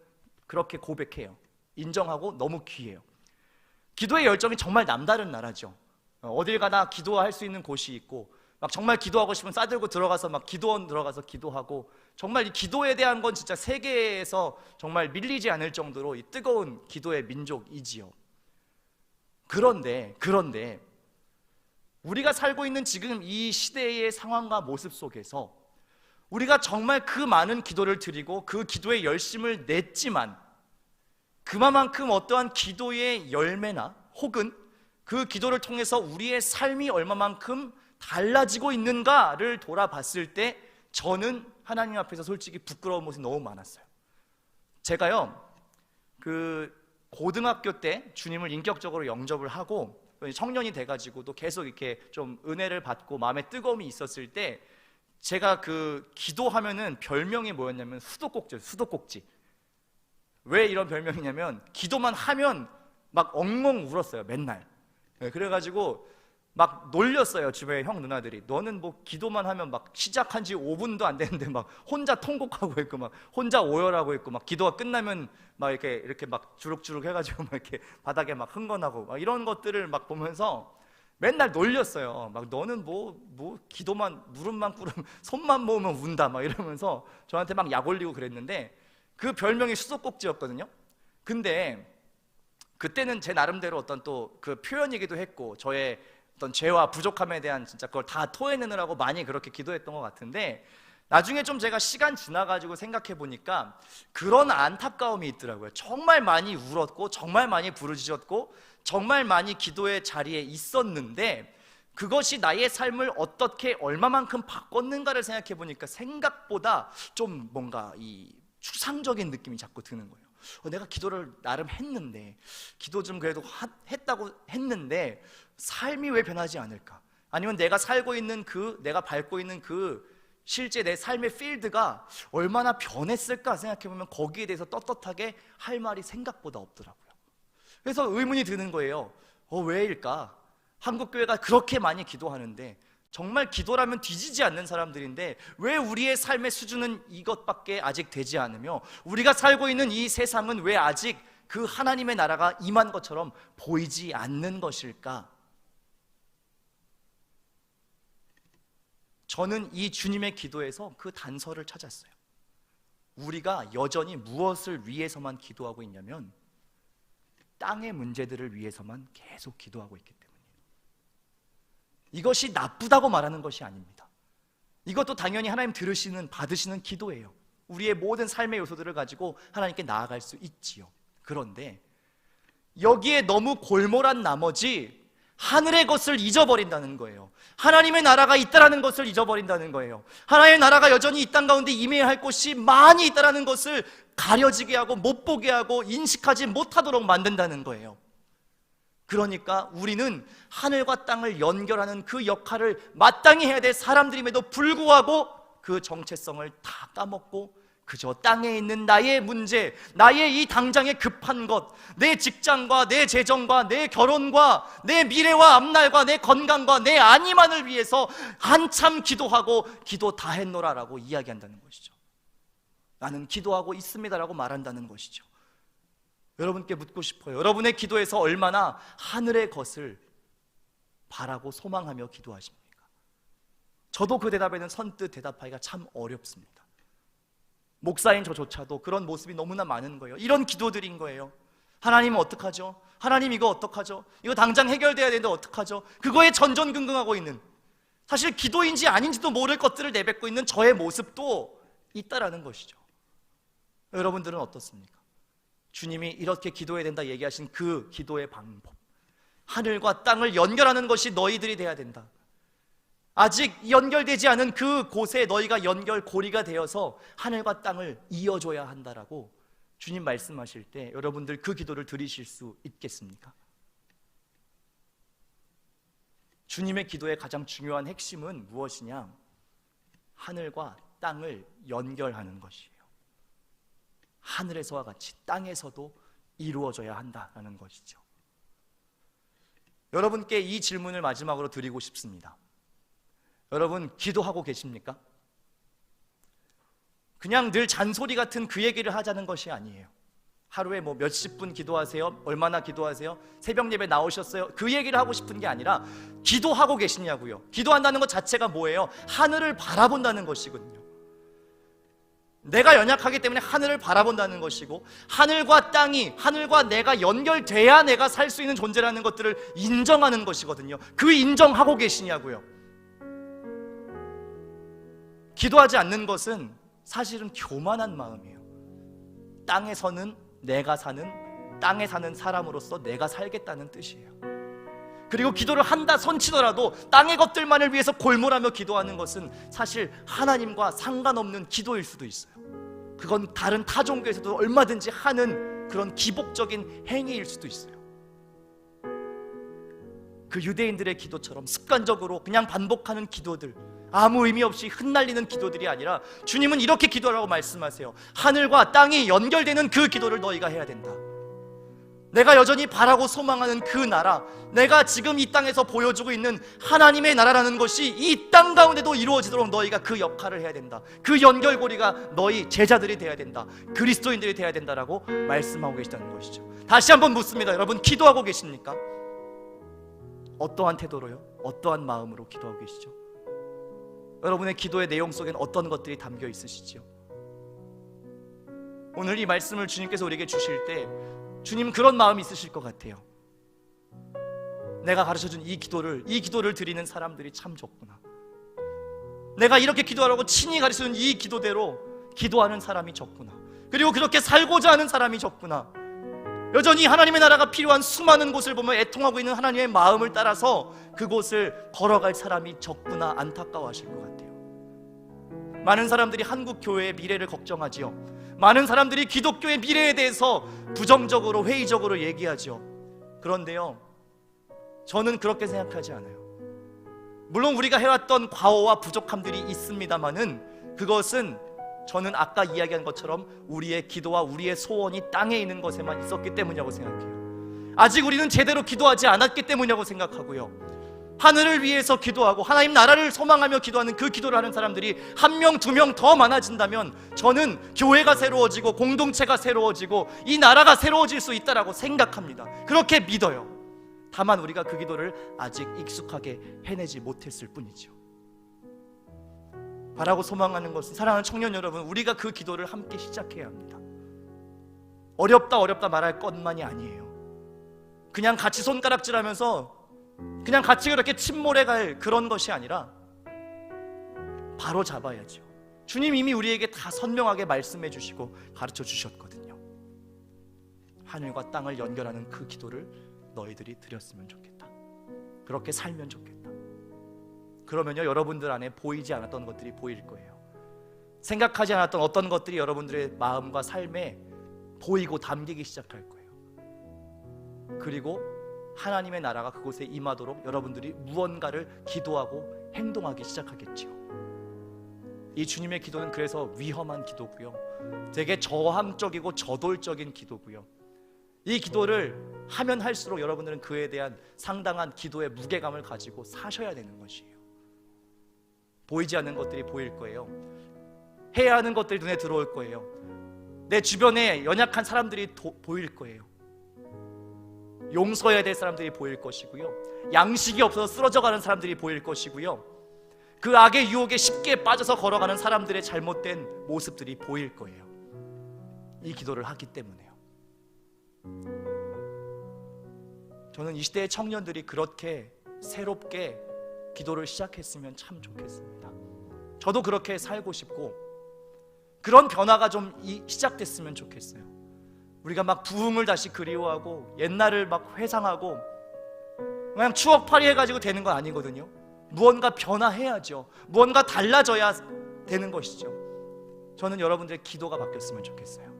그렇게 고백해요. 인정하고 너무 귀해요. 기도의 열정이 정말 남다른 나라죠. 어딜 가나 기도할 수 있는 곳이 있고, 막 정말 기도하고 싶으면 싸들고 들어가서 막 기도원 들어가서 기도하고, 정말 이 기도에 대한 건 진짜 세계에서 정말 밀리지 않을 정도로 이 뜨거운 기도의 민족이지요. 그런데 우리가 살고 있는 지금 이 시대의 상황과 모습 속에서 우리가 정말 그 많은 기도를 드리고 그 기도에 열심을 냈지만 그만큼 어떠한 기도의 열매나 혹은 그 기도를 통해서 우리의 삶이 얼마만큼 달라지고 있는가를 돌아봤을 때 저는 하나님 앞에서 솔직히 부끄러운 모습이 너무 많았어요. 제가요, 그 고등학교 때 주님을 인격적으로 영접을 하고 청년이 돼가지고 또 계속 이렇게 좀 은혜를 받고 마음에 뜨거움이 있었을 때 제가 그 기도하면은 별명이 뭐였냐면 수도꼭지. 왜 이런 별명이냐면 기도만 하면 막 엉엉 울었어요, 맨날. 그래가지고 막 놀렸어요, 주변에 형 누나들이. 너는 뭐 기도만 하면 막 시작한 지 5분도 안 되는데 막 혼자 통곡하고 있고 막 혼자 오열하고 있고 막 기도가 끝나면 막 이렇게 막 주룩주룩 해가지고 막 이렇게 바닥에 막 흥건하고 막 이런 것들을 막 보면서 맨날 놀렸어요. 막 너는 뭐 기도만 무릎만 꿇으면 손만 모으면 운다 막 이러면서 저한테 막 약 올리고 그랬는데 그 별명이 수도꼭지였거든요. 근데 그때는 제 나름대로 어떤 또 그 표현이기도 했고 저의 어떤 죄와 부족함에 대한 진짜 그걸 다 토해내느라고 많이 그렇게 기도했던 것 같은데 나중에 좀 제가 시간 지나가지고 생각해 보니까 그런 안타까움이 있더라고요. 정말 많이 울었고 정말 많이 부르짖었고 정말 많이 기도의 자리에 있었는데 그것이 나의 삶을 어떻게 얼마만큼 바꿨는가를 생각해 보니까 생각보다 좀 뭔가 이 추상적인 느낌이 자꾸 드는 거예요. 내가 기도를 나름 했는데 기도 좀 그래도 했다고 했는데 삶이 왜 변하지 않을까? 아니면 내가 살고 있는 내가 밟고 있는 실제 내 삶의 필드가 얼마나 변했을까 생각해보면 거기에 대해서 떳떳하게 할 말이 생각보다 없더라고요. 그래서 의문이 드는 거예요. 왜일까? 한국교회가 그렇게 많이 기도하는데 정말 기도라면 뒤지지 않는 사람들인데 왜 우리의 삶의 수준은 이것밖에 아직 되지 않으며 우리가 살고 있는 이 세상은 왜 아직 그 하나님의 나라가 임한 것처럼 보이지 않는 것일까? 저는 이 주님의 기도에서 그 단서를 찾았어요. 우리가 여전히 무엇을 위해서만 기도하고 있냐면 땅의 문제들을 위해서만 계속 기도하고 있기 때문이에요. 이것이 나쁘다고 말하는 것이 아닙니다. 이것도 당연히 하나님 받으시는 기도예요. 우리의 모든 삶의 요소들을 가지고 하나님께 나아갈 수 있지요. 그런데 여기에 너무 골몰한 나머지 하늘의 것을 잊어버린다는 거예요. 하나님의 나라가 있다라는 것을 잊어버린다는 거예요. 하나님의 나라가 여전히 이 땅 가운데 임해야 할 곳이 많이 있다라는 것을 가려지게 하고 못 보게 하고 인식하지 못하도록 만든다는 거예요. 그러니까 우리는 하늘과 땅을 연결하는 그 역할을 마땅히 해야 될 사람들임에도 불구하고 그 정체성을 다 까먹고 그저 땅에 있는 나의 문제, 나의 이 당장의 급한 것, 내 직장과 내 재정과 내 결혼과 내 미래와 앞날과 내 건강과 내 안위만을 위해서 한참 기도하고 기도 다 했노라라고 이야기한다는 것이죠. 나는 기도하고 있습니다라고 말한다는 것이죠. 여러분께 묻고 싶어요. 여러분의 기도에서 얼마나 하늘의 것을 바라고 소망하며 기도하십니까? 저도 그 대답에는 선뜻 대답하기가 참 어렵습니다. 목사인 저조차도 그런 모습이 너무나 많은 거예요. 이런 기도들인 거예요. 하나님은 어떡하죠? 하나님 이거 어떡하죠? 이거 당장 해결돼야 되는데 어떡하죠? 그거에 전전긍긍하고 있는, 사실 기도인지 아닌지도 모를 것들을 내뱉고 있는 저의 모습도 있다라는 것이죠. 여러분들은 어떻습니까? 주님이 이렇게 기도해야 된다 얘기하신 그 기도의 방법, 하늘과 땅을 연결하는 것이 너희들이 돼야 된다. 아직 연결되지 않은 그 곳에 너희가 연결고리가 되어서 하늘과 땅을 이어줘야 한다라고 주님 말씀하실 때 여러분들 그 기도를 드리실 수 있겠습니까? 주님의 기도의 가장 중요한 핵심은 무엇이냐? 하늘과 땅을 연결하는 것이에요. 하늘에서와 같이 땅에서도 이루어져야 한다라는 것이죠. 여러분께 이 질문을 마지막으로 드리고 싶습니다. 여러분 기도하고 계십니까? 그냥 늘 잔소리 같은 그 얘기를 하자는 것이 아니에요. 하루에 뭐 몇십 분 기도하세요? 얼마나 기도하세요? 새벽 예배 나오셨어요? 그 얘기를 하고 싶은 게 아니라 기도하고 계시냐고요. 기도한다는 것 자체가 뭐예요? 하늘을 바라본다는 것이거든요. 내가 연약하기 때문에 하늘을 바라본다는 것이고, 하늘과 땅이, 하늘과 내가 연결돼야 내가 살 수 있는 존재라는 것들을 인정하는 것이거든요. 그 인정하고 계시냐고요. 기도하지 않는 것은 사실은 교만한 마음이에요. 땅에서는 내가 사는, 땅에 사는 사람으로서 내가 살겠다는 뜻이에요. 그리고 기도를 한다 손치더라도 땅의 것들만을 위해서 골몰하며 기도하는 것은 사실 하나님과 상관없는 기도일 수도 있어요. 그건 다른 타 종교에서도 얼마든지 하는 그런 기복적인 행위일 수도 있어요. 그 유대인들의 기도처럼 습관적으로 그냥 반복하는 기도들, 아무 의미 없이 흩날리는 기도들이 아니라 주님은 이렇게 기도하라고 말씀하세요. 하늘과 땅이 연결되는 그 기도를 너희가 해야 된다. 내가 여전히 바라고 소망하는 그 나라, 내가 지금 이 땅에서 보여주고 있는 하나님의 나라라는 것이 이 땅 가운데도 이루어지도록 너희가 그 역할을 해야 된다. 그 연결고리가 너희 제자들이 돼야 된다. 그리스도인들이 돼야 된다라고 말씀하고 계시다는 것이죠. 다시 한번 묻습니다. 여러분, 기도하고 계십니까? 어떠한 태도로요? 어떠한 마음으로 기도하고 계시죠? 여러분의 기도의 내용 속엔 어떤 것들이 담겨 있으시지요? 오늘 이 말씀을 주님께서 우리에게 주실 때 주님 그런 마음이 있으실 것 같아요. 내가 가르쳐준 이 기도를 드리는 사람들이 참 적구나. 내가 이렇게 기도하라고 친히 가르쳐준 이 기도대로 기도하는 사람이 적구나. 그리고 그렇게 살고자 하는 사람이 적구나. 여전히 하나님의 나라가 필요한 수많은 곳을 보며 애통하고 있는 하나님의 마음을 따라서 그곳을 걸어갈 사람이 적구나 안타까워하실 것 같아요. 많은 사람들이 한국 교회의 미래를 걱정하지요. 많은 사람들이 기독교의 미래에 대해서 부정적으로 회의적으로 얘기하죠. 그런데요, 저는 그렇게 생각하지 않아요. 물론 우리가 해왔던 과오와 부족함들이 있습니다만은 그것은 저는 아까 이야기한 것처럼 우리의 기도와 우리의 소원이 땅에 있는 것에만 있었기 때문이라고 생각해요. 아직 우리는 제대로 기도하지 않았기 때문이라고 생각하고요. 하늘을 위해서 기도하고 하나님 나라를 소망하며 기도하는 그 기도를 하는 사람들이 한 명, 두 명 더 많아진다면 저는 교회가 새로워지고 공동체가 새로워지고 이 나라가 새로워질 수 있다라고 생각합니다. 그렇게 믿어요. 다만 우리가 그 기도를 아직 익숙하게 해내지 못했을 뿐이죠. 바라고 소망하는 것은, 사랑하는 청년 여러분, 우리가 그 기도를 함께 시작해야 합니다. 어렵다 말할 것만이 아니에요. 그냥 같이 손가락질하면서 그냥 같이 그렇게 침몰해 갈 그런 것이 아니라 바로 잡아야죠. 주님 이미 우리에게 다 선명하게 말씀해 주시고 가르쳐 주셨거든요. 하늘과 땅을 연결하는 그 기도를 너희들이 드렸으면 좋겠다. 그렇게 살면 좋겠다. 그러면요, 여러분들 안에 보이지 않았던 것들이 보일 거예요. 생각하지 않았던 어떤 것들이 여러분들의 마음과 삶에 보이고 담기기 시작할 거예요. 그리고 하나님의 나라가 그곳에 임하도록 여러분들이 무언가를 기도하고 행동하기 시작하겠지요. 이 주님의 기도는 그래서 위험한 기도고요, 되게 저항적이고 저돌적인 기도고요. 이 기도를 하면 할수록 여러분들은 그에 대한 상당한 기도의 무게감을 가지고 사셔야 되는 것이에요. 보이지 않는 것들이 보일 거예요. 해야 하는 것들이 눈에 들어올 거예요. 내 주변에 연약한 사람들이 보일 거예요. 용서해야 될 사람들이 보일 것이고요, 양식이 없어서 쓰러져가는 사람들이 보일 것이고요, 그 악의 유혹에 쉽게 빠져서 걸어가는 사람들의 잘못된 모습들이 보일 거예요. 이 기도를 하기 때문에요. 저는 이 시대의 청년들이 그렇게 새롭게 기도를 시작했으면 참 좋겠습니다. 저도 그렇게 살고 싶고 그런 변화가 좀 시작됐으면 좋겠어요. 우리가 막 부흥을 다시 그리워하고 옛날을 막 회상하고 그냥 추억팔이 해가지고 되는 건 아니거든요. 무언가 변화해야죠. 무언가 달라져야 되는 것이죠. 저는 여러분들의 기도가 바뀌었으면 좋겠어요.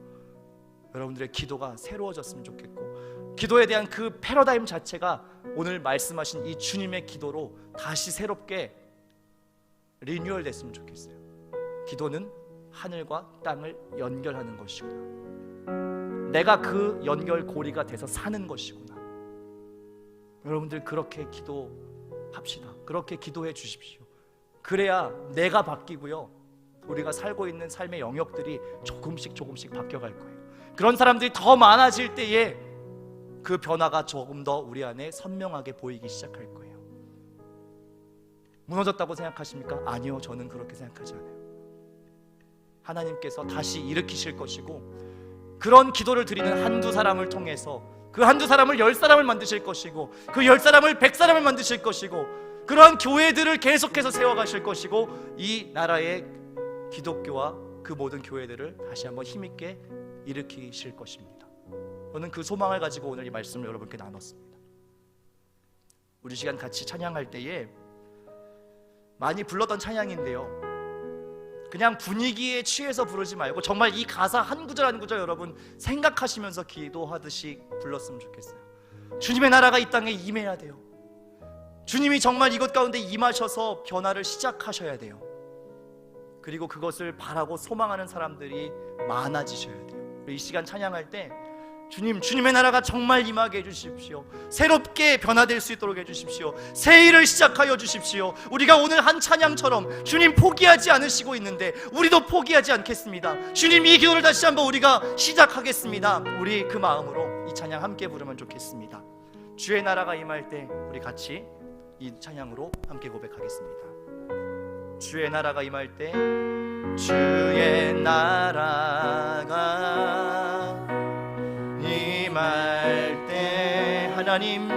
여러분들의 기도가 새로워졌으면 좋겠고, 기도에 대한 그 패러다임 자체가 오늘 말씀하신 이 주님의 기도로 다시 새롭게 리뉴얼 됐으면 좋겠어요. 기도는 하늘과 땅을 연결하는 것이구나. 내가 그 연결고리가 돼서 사는 것이구나. 여러분들 그렇게 기도합시다. 그렇게 기도해 주십시오. 그래야 내가 바뀌고요, 우리가 살고 있는 삶의 영역들이 조금씩 바뀌어갈 거예요. 그런 사람들이 더 많아질 때에 그 변화가 조금 더 우리 안에 선명하게 보이기 시작할 거예요. 무너졌다고 생각하십니까? 아니요, 저는 그렇게 생각하지 않아요. 하나님께서 다시 일으키실 것이고, 그런 기도를 드리는 한두 사람을 통해서 그 한두 사람을 10사람을 만드실 것이고, 그 10사람을 100사람을 만드실 것이고, 그러한 교회들을 계속해서 세워가실 것이고, 이 나라의 기독교와 그 모든 교회들을 다시 한번 힘있게 일으키실 것입니다. 저는 그 소망을 가지고 오늘 이 말씀을 여러분께 나눴습니다. 우리 시간 같이 찬양할 때에 많이 불렀던 찬양인데요, 그냥 분위기에 취해서 부르지 말고 정말 이 가사 한 구절 한 구절 여러분 생각하시면서 기도하듯이 불렀으면 좋겠어요. 주님의 나라가 이 땅에 임해야 돼요. 주님이 정말 이것 가운데 임하셔서 변화를 시작하셔야 돼요. 그리고 그것을 바라고 소망하는 사람들이 많아지셔야 돼요. 이 시간 찬양할 때 주님, 주님의 나라가 정말 임하게 해주십시오. 새롭게 변화될 수 있도록 해주십시오. 새 일을 시작하여 주십시오. 우리가 오늘 한 찬양처럼 주님 포기하지 않으시고 있는데 우리도 포기하지 않겠습니다. 주님, 이 기도를 다시 한번 우리가 시작하겠습니다. 우리 그 마음으로 이 찬양 함께 부르면 좋겠습니다. 주의 나라가 임할 때 우리 같이 이 찬양으로 함께 고백하겠습니다. 주의 나라가 임할 때, 주의 나라가 임할 때 하나님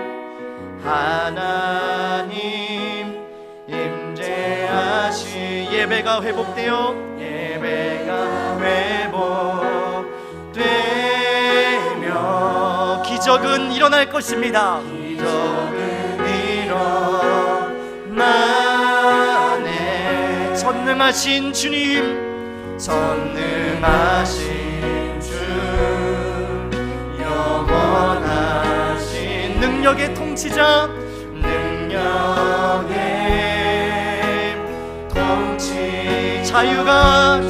임재하시. 예배가 회복되어 기적은 일어날 것입니다. 기적은 일어나네. 전능하신 주님, 전능하신 주, 영원하신 능력의 통치자, 능력의 통치, 자유가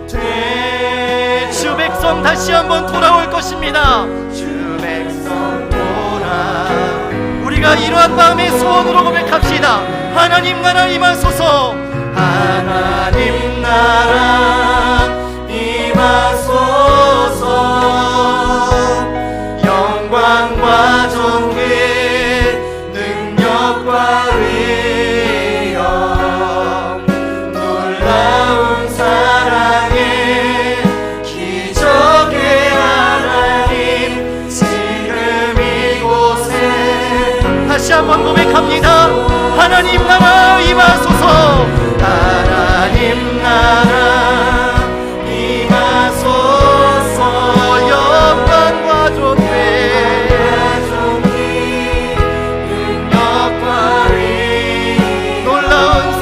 선포돼. 주 백성 다시 한번 돌아올 것입니다. 주 백성 우리가 이러한 마음의 소원으로 고백합시다. 하나님 나라 임하소서. 하나님 나라 임하소서. 영광과 존귀, 능력과 위엄, 놀라운 사랑의 기적의 하나님, 지금 이곳에 다시 한번 고백합니다. 하나님 나라 임하소서. 하나님 나라 임하소서. 영광과 존귀, 능력과 위, 놀라운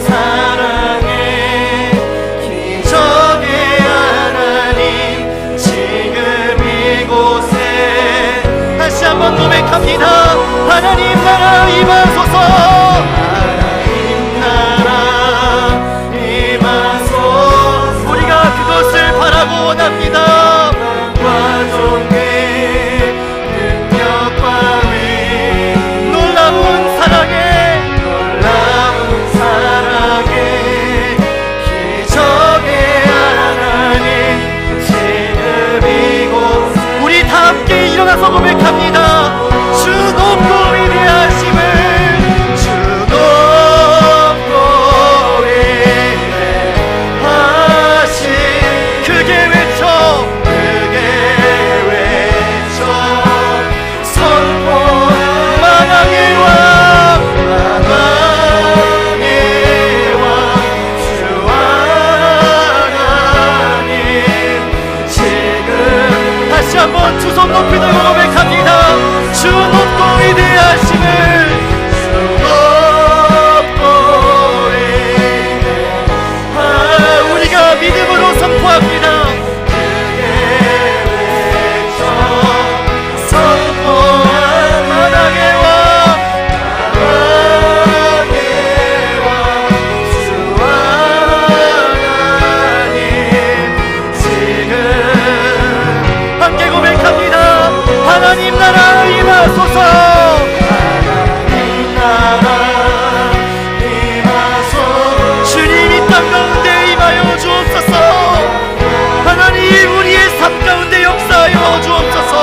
사랑의 기적의 하나님, 지금 이곳에 다시 한번 고백합니다. 하나님 나라 임하소서. 하나님 나라 임하소서. 우리가 그것을 바라고 원합니다. 능력과 위, 놀라운 사랑의 기적의 하나님, 지금 이곳 우리 다 함께 일어나서 고백합니다. 주 높고 위대하심을, 주 높고 위대하심, 크게 외쳐 선포. 만왕의 왕, 주 하나님, 지금 다시 한번 두 손 높이 들고 고백합니다. 주 높고 위대하심을, 주 높고 위대하. 우리가 믿음으로 선포합니다. 크게 외쳐 선포한 만왕의 왕, 주 하나님, 지금 함께 고백합니다. 하나님 나라 임하소서. 하나님 나라 임하소서. 주님 이 땅 가운데 역사하여 주옵소서.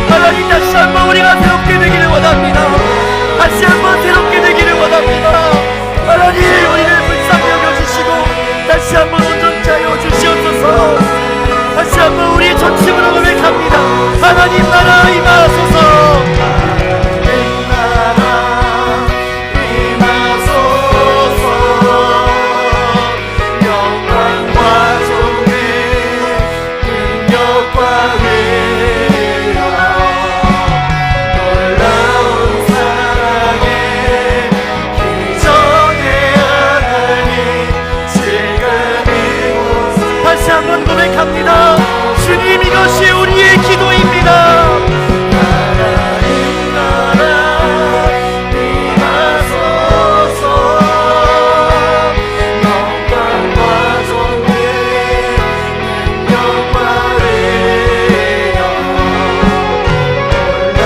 하나님, 다시 한번 우리가 새롭게 되기를 원합니다. 다시 한번 새롭게 되기를 원합니다. 하나님, 우리를 불쌍히 여겨주시고 다시 한번 온전케 하여 주시옵소서. 다시 한번 우리 전심으로 고백합니다. 하나님 나라 임하소서. 다시 한번 고백합니다. 주님, 이것이 우리의 기도입니다. 하나님 나라 임하소서. 영광과 존귀 능력과 위엄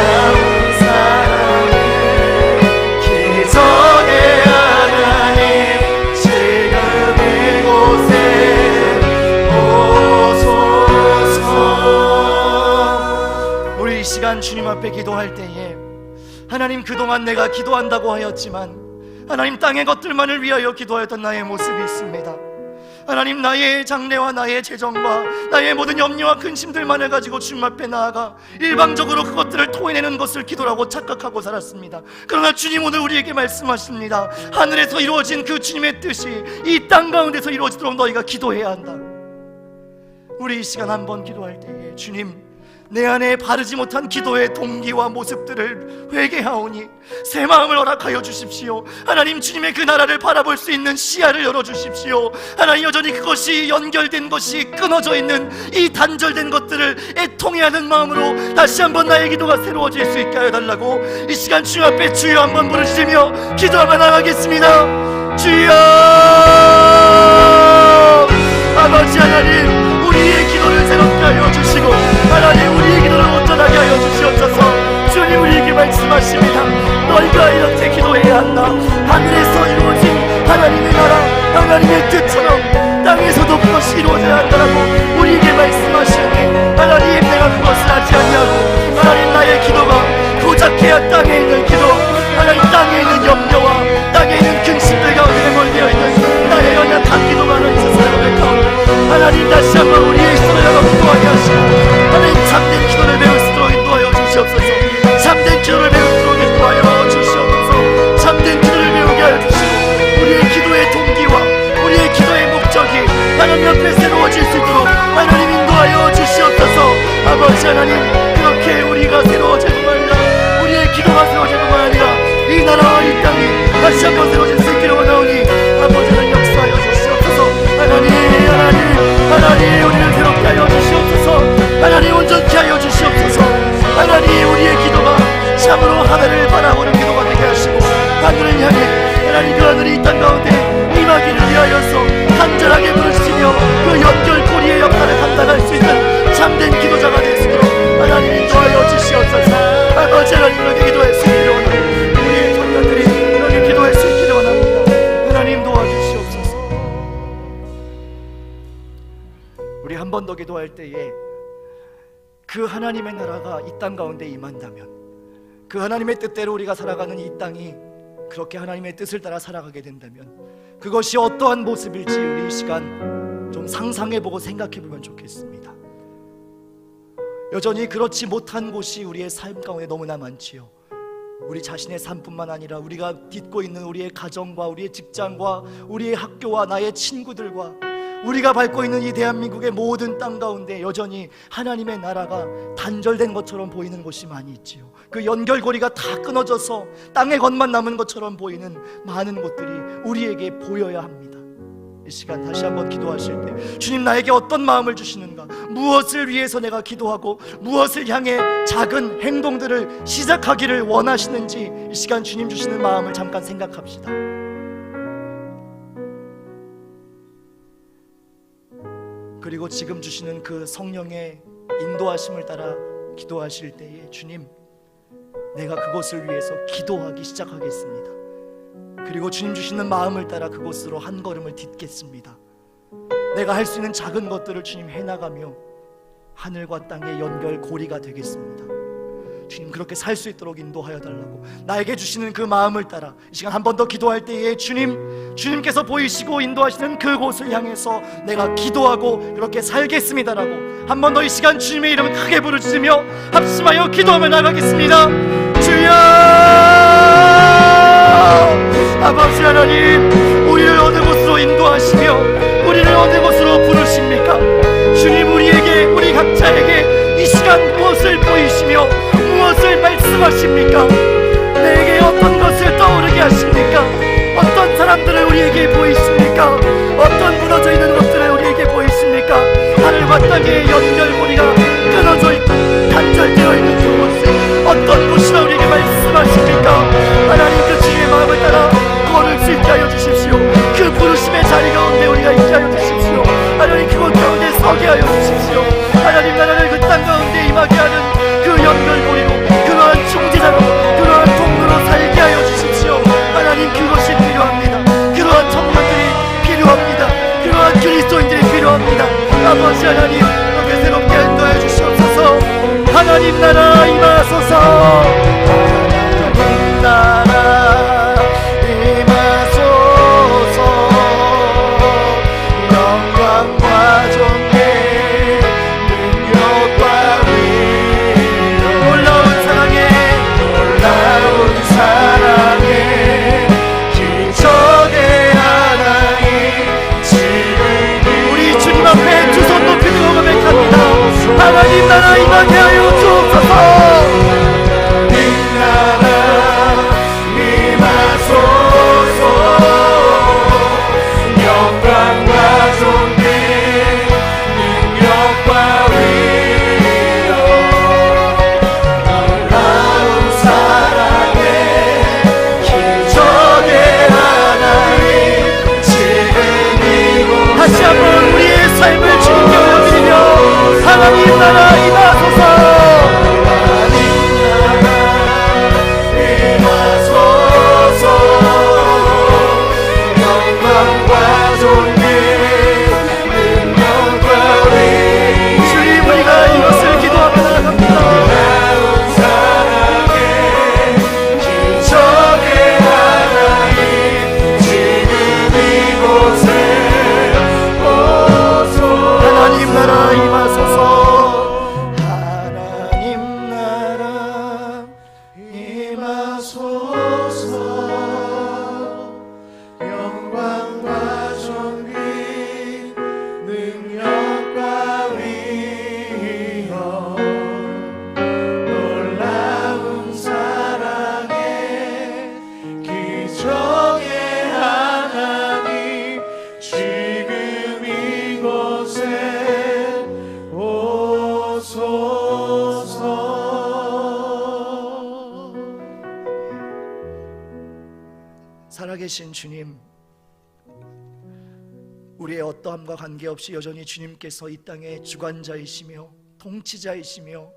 놀라운 사랑의 기적의 하나님 지금 이곳에 우리 이 시간 주님 앞에 기도할 때에 하나님, 그동안 내가 기도한다고 하였지만 하나님, 땅의 것들만을 위하여 기도하였던 나의 모습이 있습니다. 하나님, 나의 장래와 나의 재정과 나의 모든 염려와 근심들만을 가지고 주님 앞에 나아가 일방적으로 그것들을 토해내는 것을 기도라고 착각하고 살았습니다. 그러나 주님 오늘 우리에게 말씀하십니다. 하늘에서 이루어진 그 주님의 뜻이 이 땅 가운데서 이루어지도록 너희가 기도해야 한다. 우리 이 시간 한번 기도할 때에 주님, 내 안에 바르지 못한 기도의 동기와 모습들을 회개하오니 새 마음을 허락하여 주십시오. 하나님, 주님의 그 나라를 바라볼 수 있는 시야를 열어주십시오. 하나님, 여전히 그것이 연결된 것이 끊어져 있는 이 단절된 것들을 애통해야 하는 마음으로 다시 한번 나의 기도가 새로워질 수 있게 하여 달라고 이 시간 주님 앞에 주여 한번 부르시며 기도하며 나가겠습니다. 주여, 아버지 하나님, 우리의 기도를 새롭게 하여 주시고 하나님, 우리의 기도를 온전하게 하여 주시옵소서. 주님, 우리에게 말씀하십니다. 너희가 이렇게 기도해야 한다. 하늘에서 이루어진 하나님의 나라, 하나님의 뜻처럼 땅에서도 그것이 이루어져야 한다라고 우리에게 말씀하시니 하나님, 내가 그것을 하지 아니하고 하나님, 나의 기도가 고작해야 땅에 있는 기도, 하나님, 땅에 있는 염려와 땅에 있는 근심들 가운데 몰려 있는 나의 연약한 기도가 하나님 세상에 고백하오니 하나님, 다시 한번 우리의 손을 열어 기도하게 하시고 하나님, 참된 기도를 배울 수 있도록 인도하여 주시옵소서. 참된 기도를 배울 수 있도록 인도하여 주시옵소서. 참된 기도를 배우게 하여 주시고 우리의 기도의 동기와 우리의 기도의 목적이 하나님 옆에 새로워질 수 있도록 하나님 인도하여 주시옵소서. 아버지 하나님, 그렇게 우리가 새로워질 뿐만 아니라 우리의 기도가 새로워질 뿐만 아니라 이 나라와 이 땅이 다시 한번 새로워질 수 있기를 원하오니 아버지 하나님, 역사하여 주시옵소서. 하나님, 우리를 새롭게 하여 주시옵소서. 하나님, 온전케 하여 주시옵소서. 하나님, 우리의 기도가 참으로 하늘을 바라보는 기도가 되게 하시고 하늘을 향해 하나님, 그 하늘이 이 땅 가운데 임하기를 위하여서 간절하게 부르시며 그 연결고리의 역할을 감당할 수 있는 참된 기도자가 될 수 있도록 하나님 인도하여 주시옵소서. 아버지 하나님, 그렇게 기도할 수 있기를 원합니다. 우리의 자녀들이 그렇게 기도할 수 있기를 원합니다. 하나님, 도와주시옵소서. 우리 한 번 더 기도할 때에 그 하나님의 나라가 이 땅 가운데 임한다면, 그 하나님의 뜻대로 우리가 살아가는 이 땅이 그렇게 하나님의 뜻을 따라 살아가게 된다면 그것이 어떠한 모습일지 우리 이 시간 좀 상상해보고 생각해보면 좋겠습니다. 여전히 그렇지 못한 곳이 우리의 삶 가운데 너무나 많지요. 우리 자신의 삶뿐만 아니라 우리가 딛고 있는 우리의 가정과 우리의 직장과 우리의 학교와 나의 친구들과 우리가 밟고 있는 이 대한민국의 모든 땅 가운데 여전히 하나님의 나라가 단절된 것처럼 보이는 곳이 많이 있지요. 그 연결고리가 다 끊어져서 땅의 것만 남은 것처럼 보이는 많은 곳들이 우리에게 보여야 합니다. 이 시간 다시 한번 기도하실 때 주님, 나에게 어떤 마음을 주시는가, 무엇을 위해서 내가 기도하고 무엇을 향해 작은 행동들을 시작하기를 원하시는지 이 시간 주님 주시는 마음을 잠깐 생각합시다. 그리고 지금 주시는 그 성령의 인도하심을 따라 기도하실 때에 주님, 내가 그것을 위해서 기도하기 시작하겠습니다. 그리고 주님 주시는 마음을 따라 그곳으로 한 걸음을 딛겠습니다. 내가 할 수 있는 작은 것들을 주님 해나가며 하늘과 땅의 연결고리가 되겠습니다. 주님, 그렇게 살 수 있도록 인도하여 달라고 나에게 주시는 그 마음을 따라 이 시간 한 번 더 기도할 때에 주님께서 보이시고 인도하시는 그곳을 향해서 내가 기도하고 그렇게 살겠습니다라고 한 번 더 이 시간 주님의 이름을 크게 부르짖으며 합심하여 기도하며 나가겠습니다. 주여, 아버지 하나님, 우리를 어느 곳으로 인도하시며 우리를 어느 곳으로 부르십니까? 주님, 우리 각자에게 이 시간 무엇을 보이시며 무엇을 말씀하십니까? 내게 어떤 것을 떠오르게 하십니까? 어떤 사람들을 우리에게 보이십니까? 어떤 무너져 있는 것들을 우리에게 보이십니까? 하늘과 땅의 연결고리가 끊어져 있고 단절되어 있는 그곳을 어떤 곳이라 우리에게 말씀하십니까? 하나님, 그 주님의 마음을 따라 걸을 수 있게 하여 주십시오. 그 부르심의 자리 가운데 우리가 있게 하여 주십시오. 하나님, 그곳 가운데 서게 하여 주십시오. 하나님, 나라를 그 땅 가운데 임하게 하는 그 연결고리로, 그러한 중재자로, 그러한 통로로 살게 하여 주십시오. 하나님, 그것이 필요합니다. 그러한 청년들이 필요합니다. 그러한 그리스도인들이 필요합니다. 아버지 하나님, 그렇게 새롭게 인도해 주시옵소서. 하나님 나라 임하소서. 하나님 나라 임하소서. 영광과 존귀 하나님 나라 임하게 하여 주옵소서. 하나님 나라 임하소서. 영광과 존귀 능력과 위력 놀라운 사랑의 기적의 하나님 지금 이곳에 다시 한번 우리의 삶을 주님께 올려드리며 하나님 나라 임하소서. 하나님 나라 임하소서. 영광과 존귀 능력과 위력 주님, 우리가 이것을 기도하며 나아갑니다. 놀라운 사랑의 기적의 하나님 지금 이곳에 오소서. 하나님 나라 임하소서. 살아계신 주님, 우리의 어떠함과 관계없이 여전히 주님께서 이 땅의 주관자이시며 통치자이시며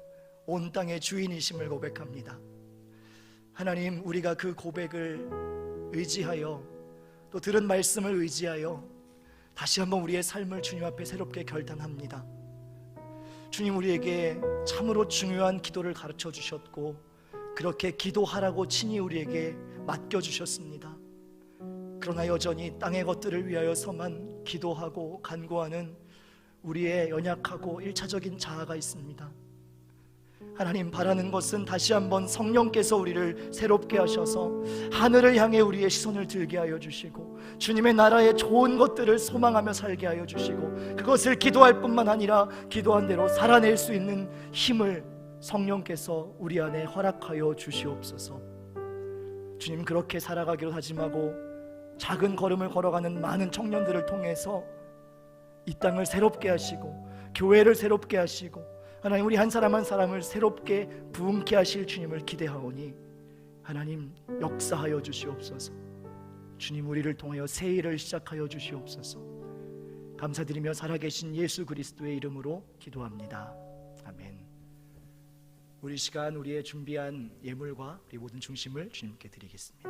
온 땅의 주인이심을 고백합니다. 하나님, 우리가 그 고백을 의지하여 또 들은 말씀을 의지하여 다시 한번 우리의 삶을 주님 앞에 새롭게 결단합니다. 주님, 우리에게 참으로 중요한 기도를 가르쳐 주셨고 그렇게 기도하라고 친히 우리에게 맡겨주셨습니다. 그러나 여전히 땅의 것들을 위하여서만 기도하고 간구하는 우리의 연약하고 일차적인 자아가 있습니다. 하나님, 바라는 것은 다시 한번 성령께서 우리를 새롭게 하셔서 하늘을 향해 우리의 시선을 들게 하여 주시고 주님의 나라의 좋은 것들을 소망하며 살게 하여 주시고 그것을 기도할 뿐만 아니라 기도한 대로 살아낼 수 있는 힘을 성령께서 우리 안에 허락하여 주시옵소서. 주님, 그렇게 살아가기로 다짐하고 작은 걸음을 걸어가는 많은 청년들을 통해서 이 땅을 새롭게 하시고 교회를 새롭게 하시고 하나님, 우리 한 사람 한 사람을 새롭게 부흥케 하실 주님을 기대하오니 하나님, 역사하여 주시옵소서. 주님, 우리를 통하여 새 일을 시작하여 주시옵소서. 감사드리며 살아계신 예수 그리스도의 이름으로 기도합니다. 아멘. 우리 시간 우리의 준비한 예물과 우리 모든 중심을 주님께 드리겠습니다.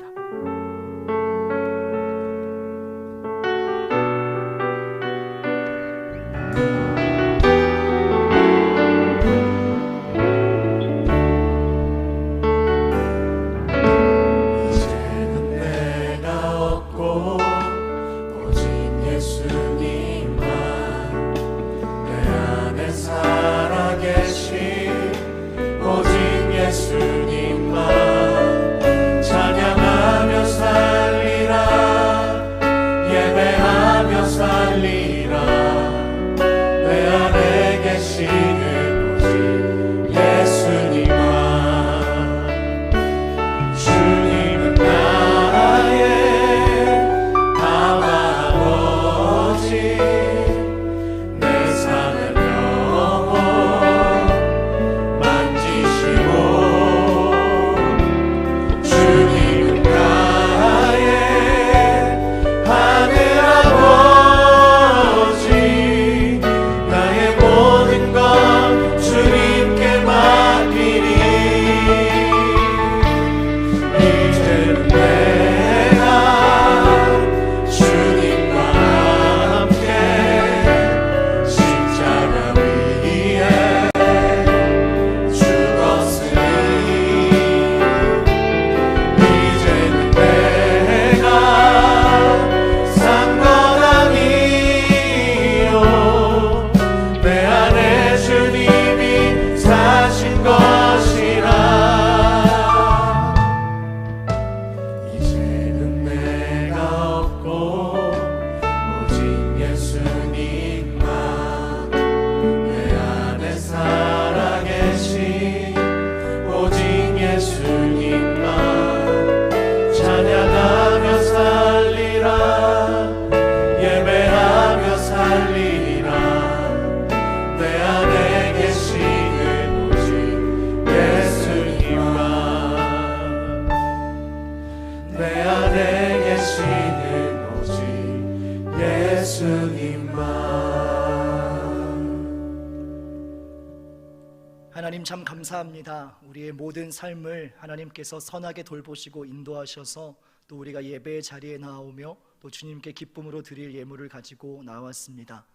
하나님 참 감사합니다. 우리의 모든 삶을 하나님께서 선하게 돌보시고 인도하셔서 또 우리가 예배의 자리에 나오며 또 주님께 기쁨으로 드릴 예물을 가지고 나왔습니다.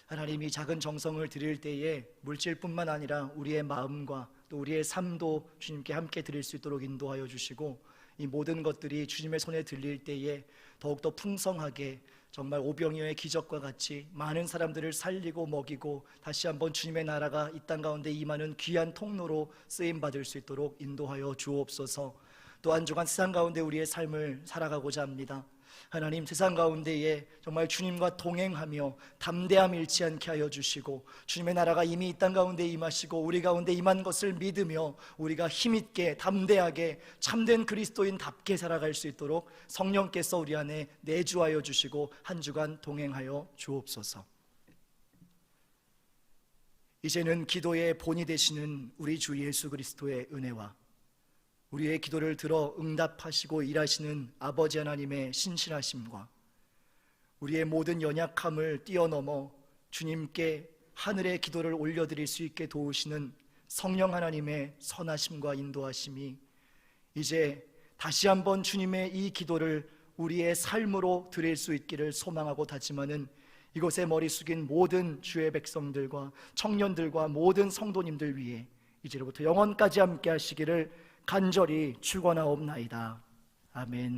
하나님, 이 작은 정성을 드릴 때에 물질뿐만 아니라 우리의 마음과 또 우리의 삶도 주님께 함께 드릴 수 있도록 인도하여 주시고, 이 모든 것들이 주님의 손에 들릴 때에 더욱더 풍성하게 정말 오병이어의 기적과 같이 많은 사람들을 살리고 먹이고 다시 한번 주님의 나라가 이 땅 가운데 임하는 귀한 통로로 쓰임받을 수 있도록 인도하여 주옵소서. 또 한 주간 세상 가운데 우리의 삶을 살아가고자 합니다. 하나님, 세상 가운데에 정말 주님과 동행하며 담대함 잃지 않게 하여 주시고, 주님의 나라가 이미 이 땅 가운데 임하시고 우리 가운데 임한 것을 믿으며 우리가 힘있게 담대하게 참된 그리스도인답게 살아갈 수 있도록 성령께서 우리 안에 내주하여 주시고 한 주간 동행하여 주옵소서. 이제는 기도의 본이 되시는 우리 주 예수 그리스도의 은혜와 우리의 기도를 들어 응답하시고 일하시는 아버지 하나님의 신실하심과 우리의 모든 연약함을 뛰어넘어 주님께 하늘의 기도를 올려드릴 수 있게 도우시는 성령 하나님의 선하심과 인도하심이 이제 다시 한번 주님의 이 기도를 우리의 삶으로 드릴 수 있기를 소망하고 다짐하는 이곳에 머리 숙인 모든 주의 백성들과 청년들과 모든 성도님들 위해 이제로부터 영원까지 함께 하시기를 간절히 축원하옵나이다. 아멘.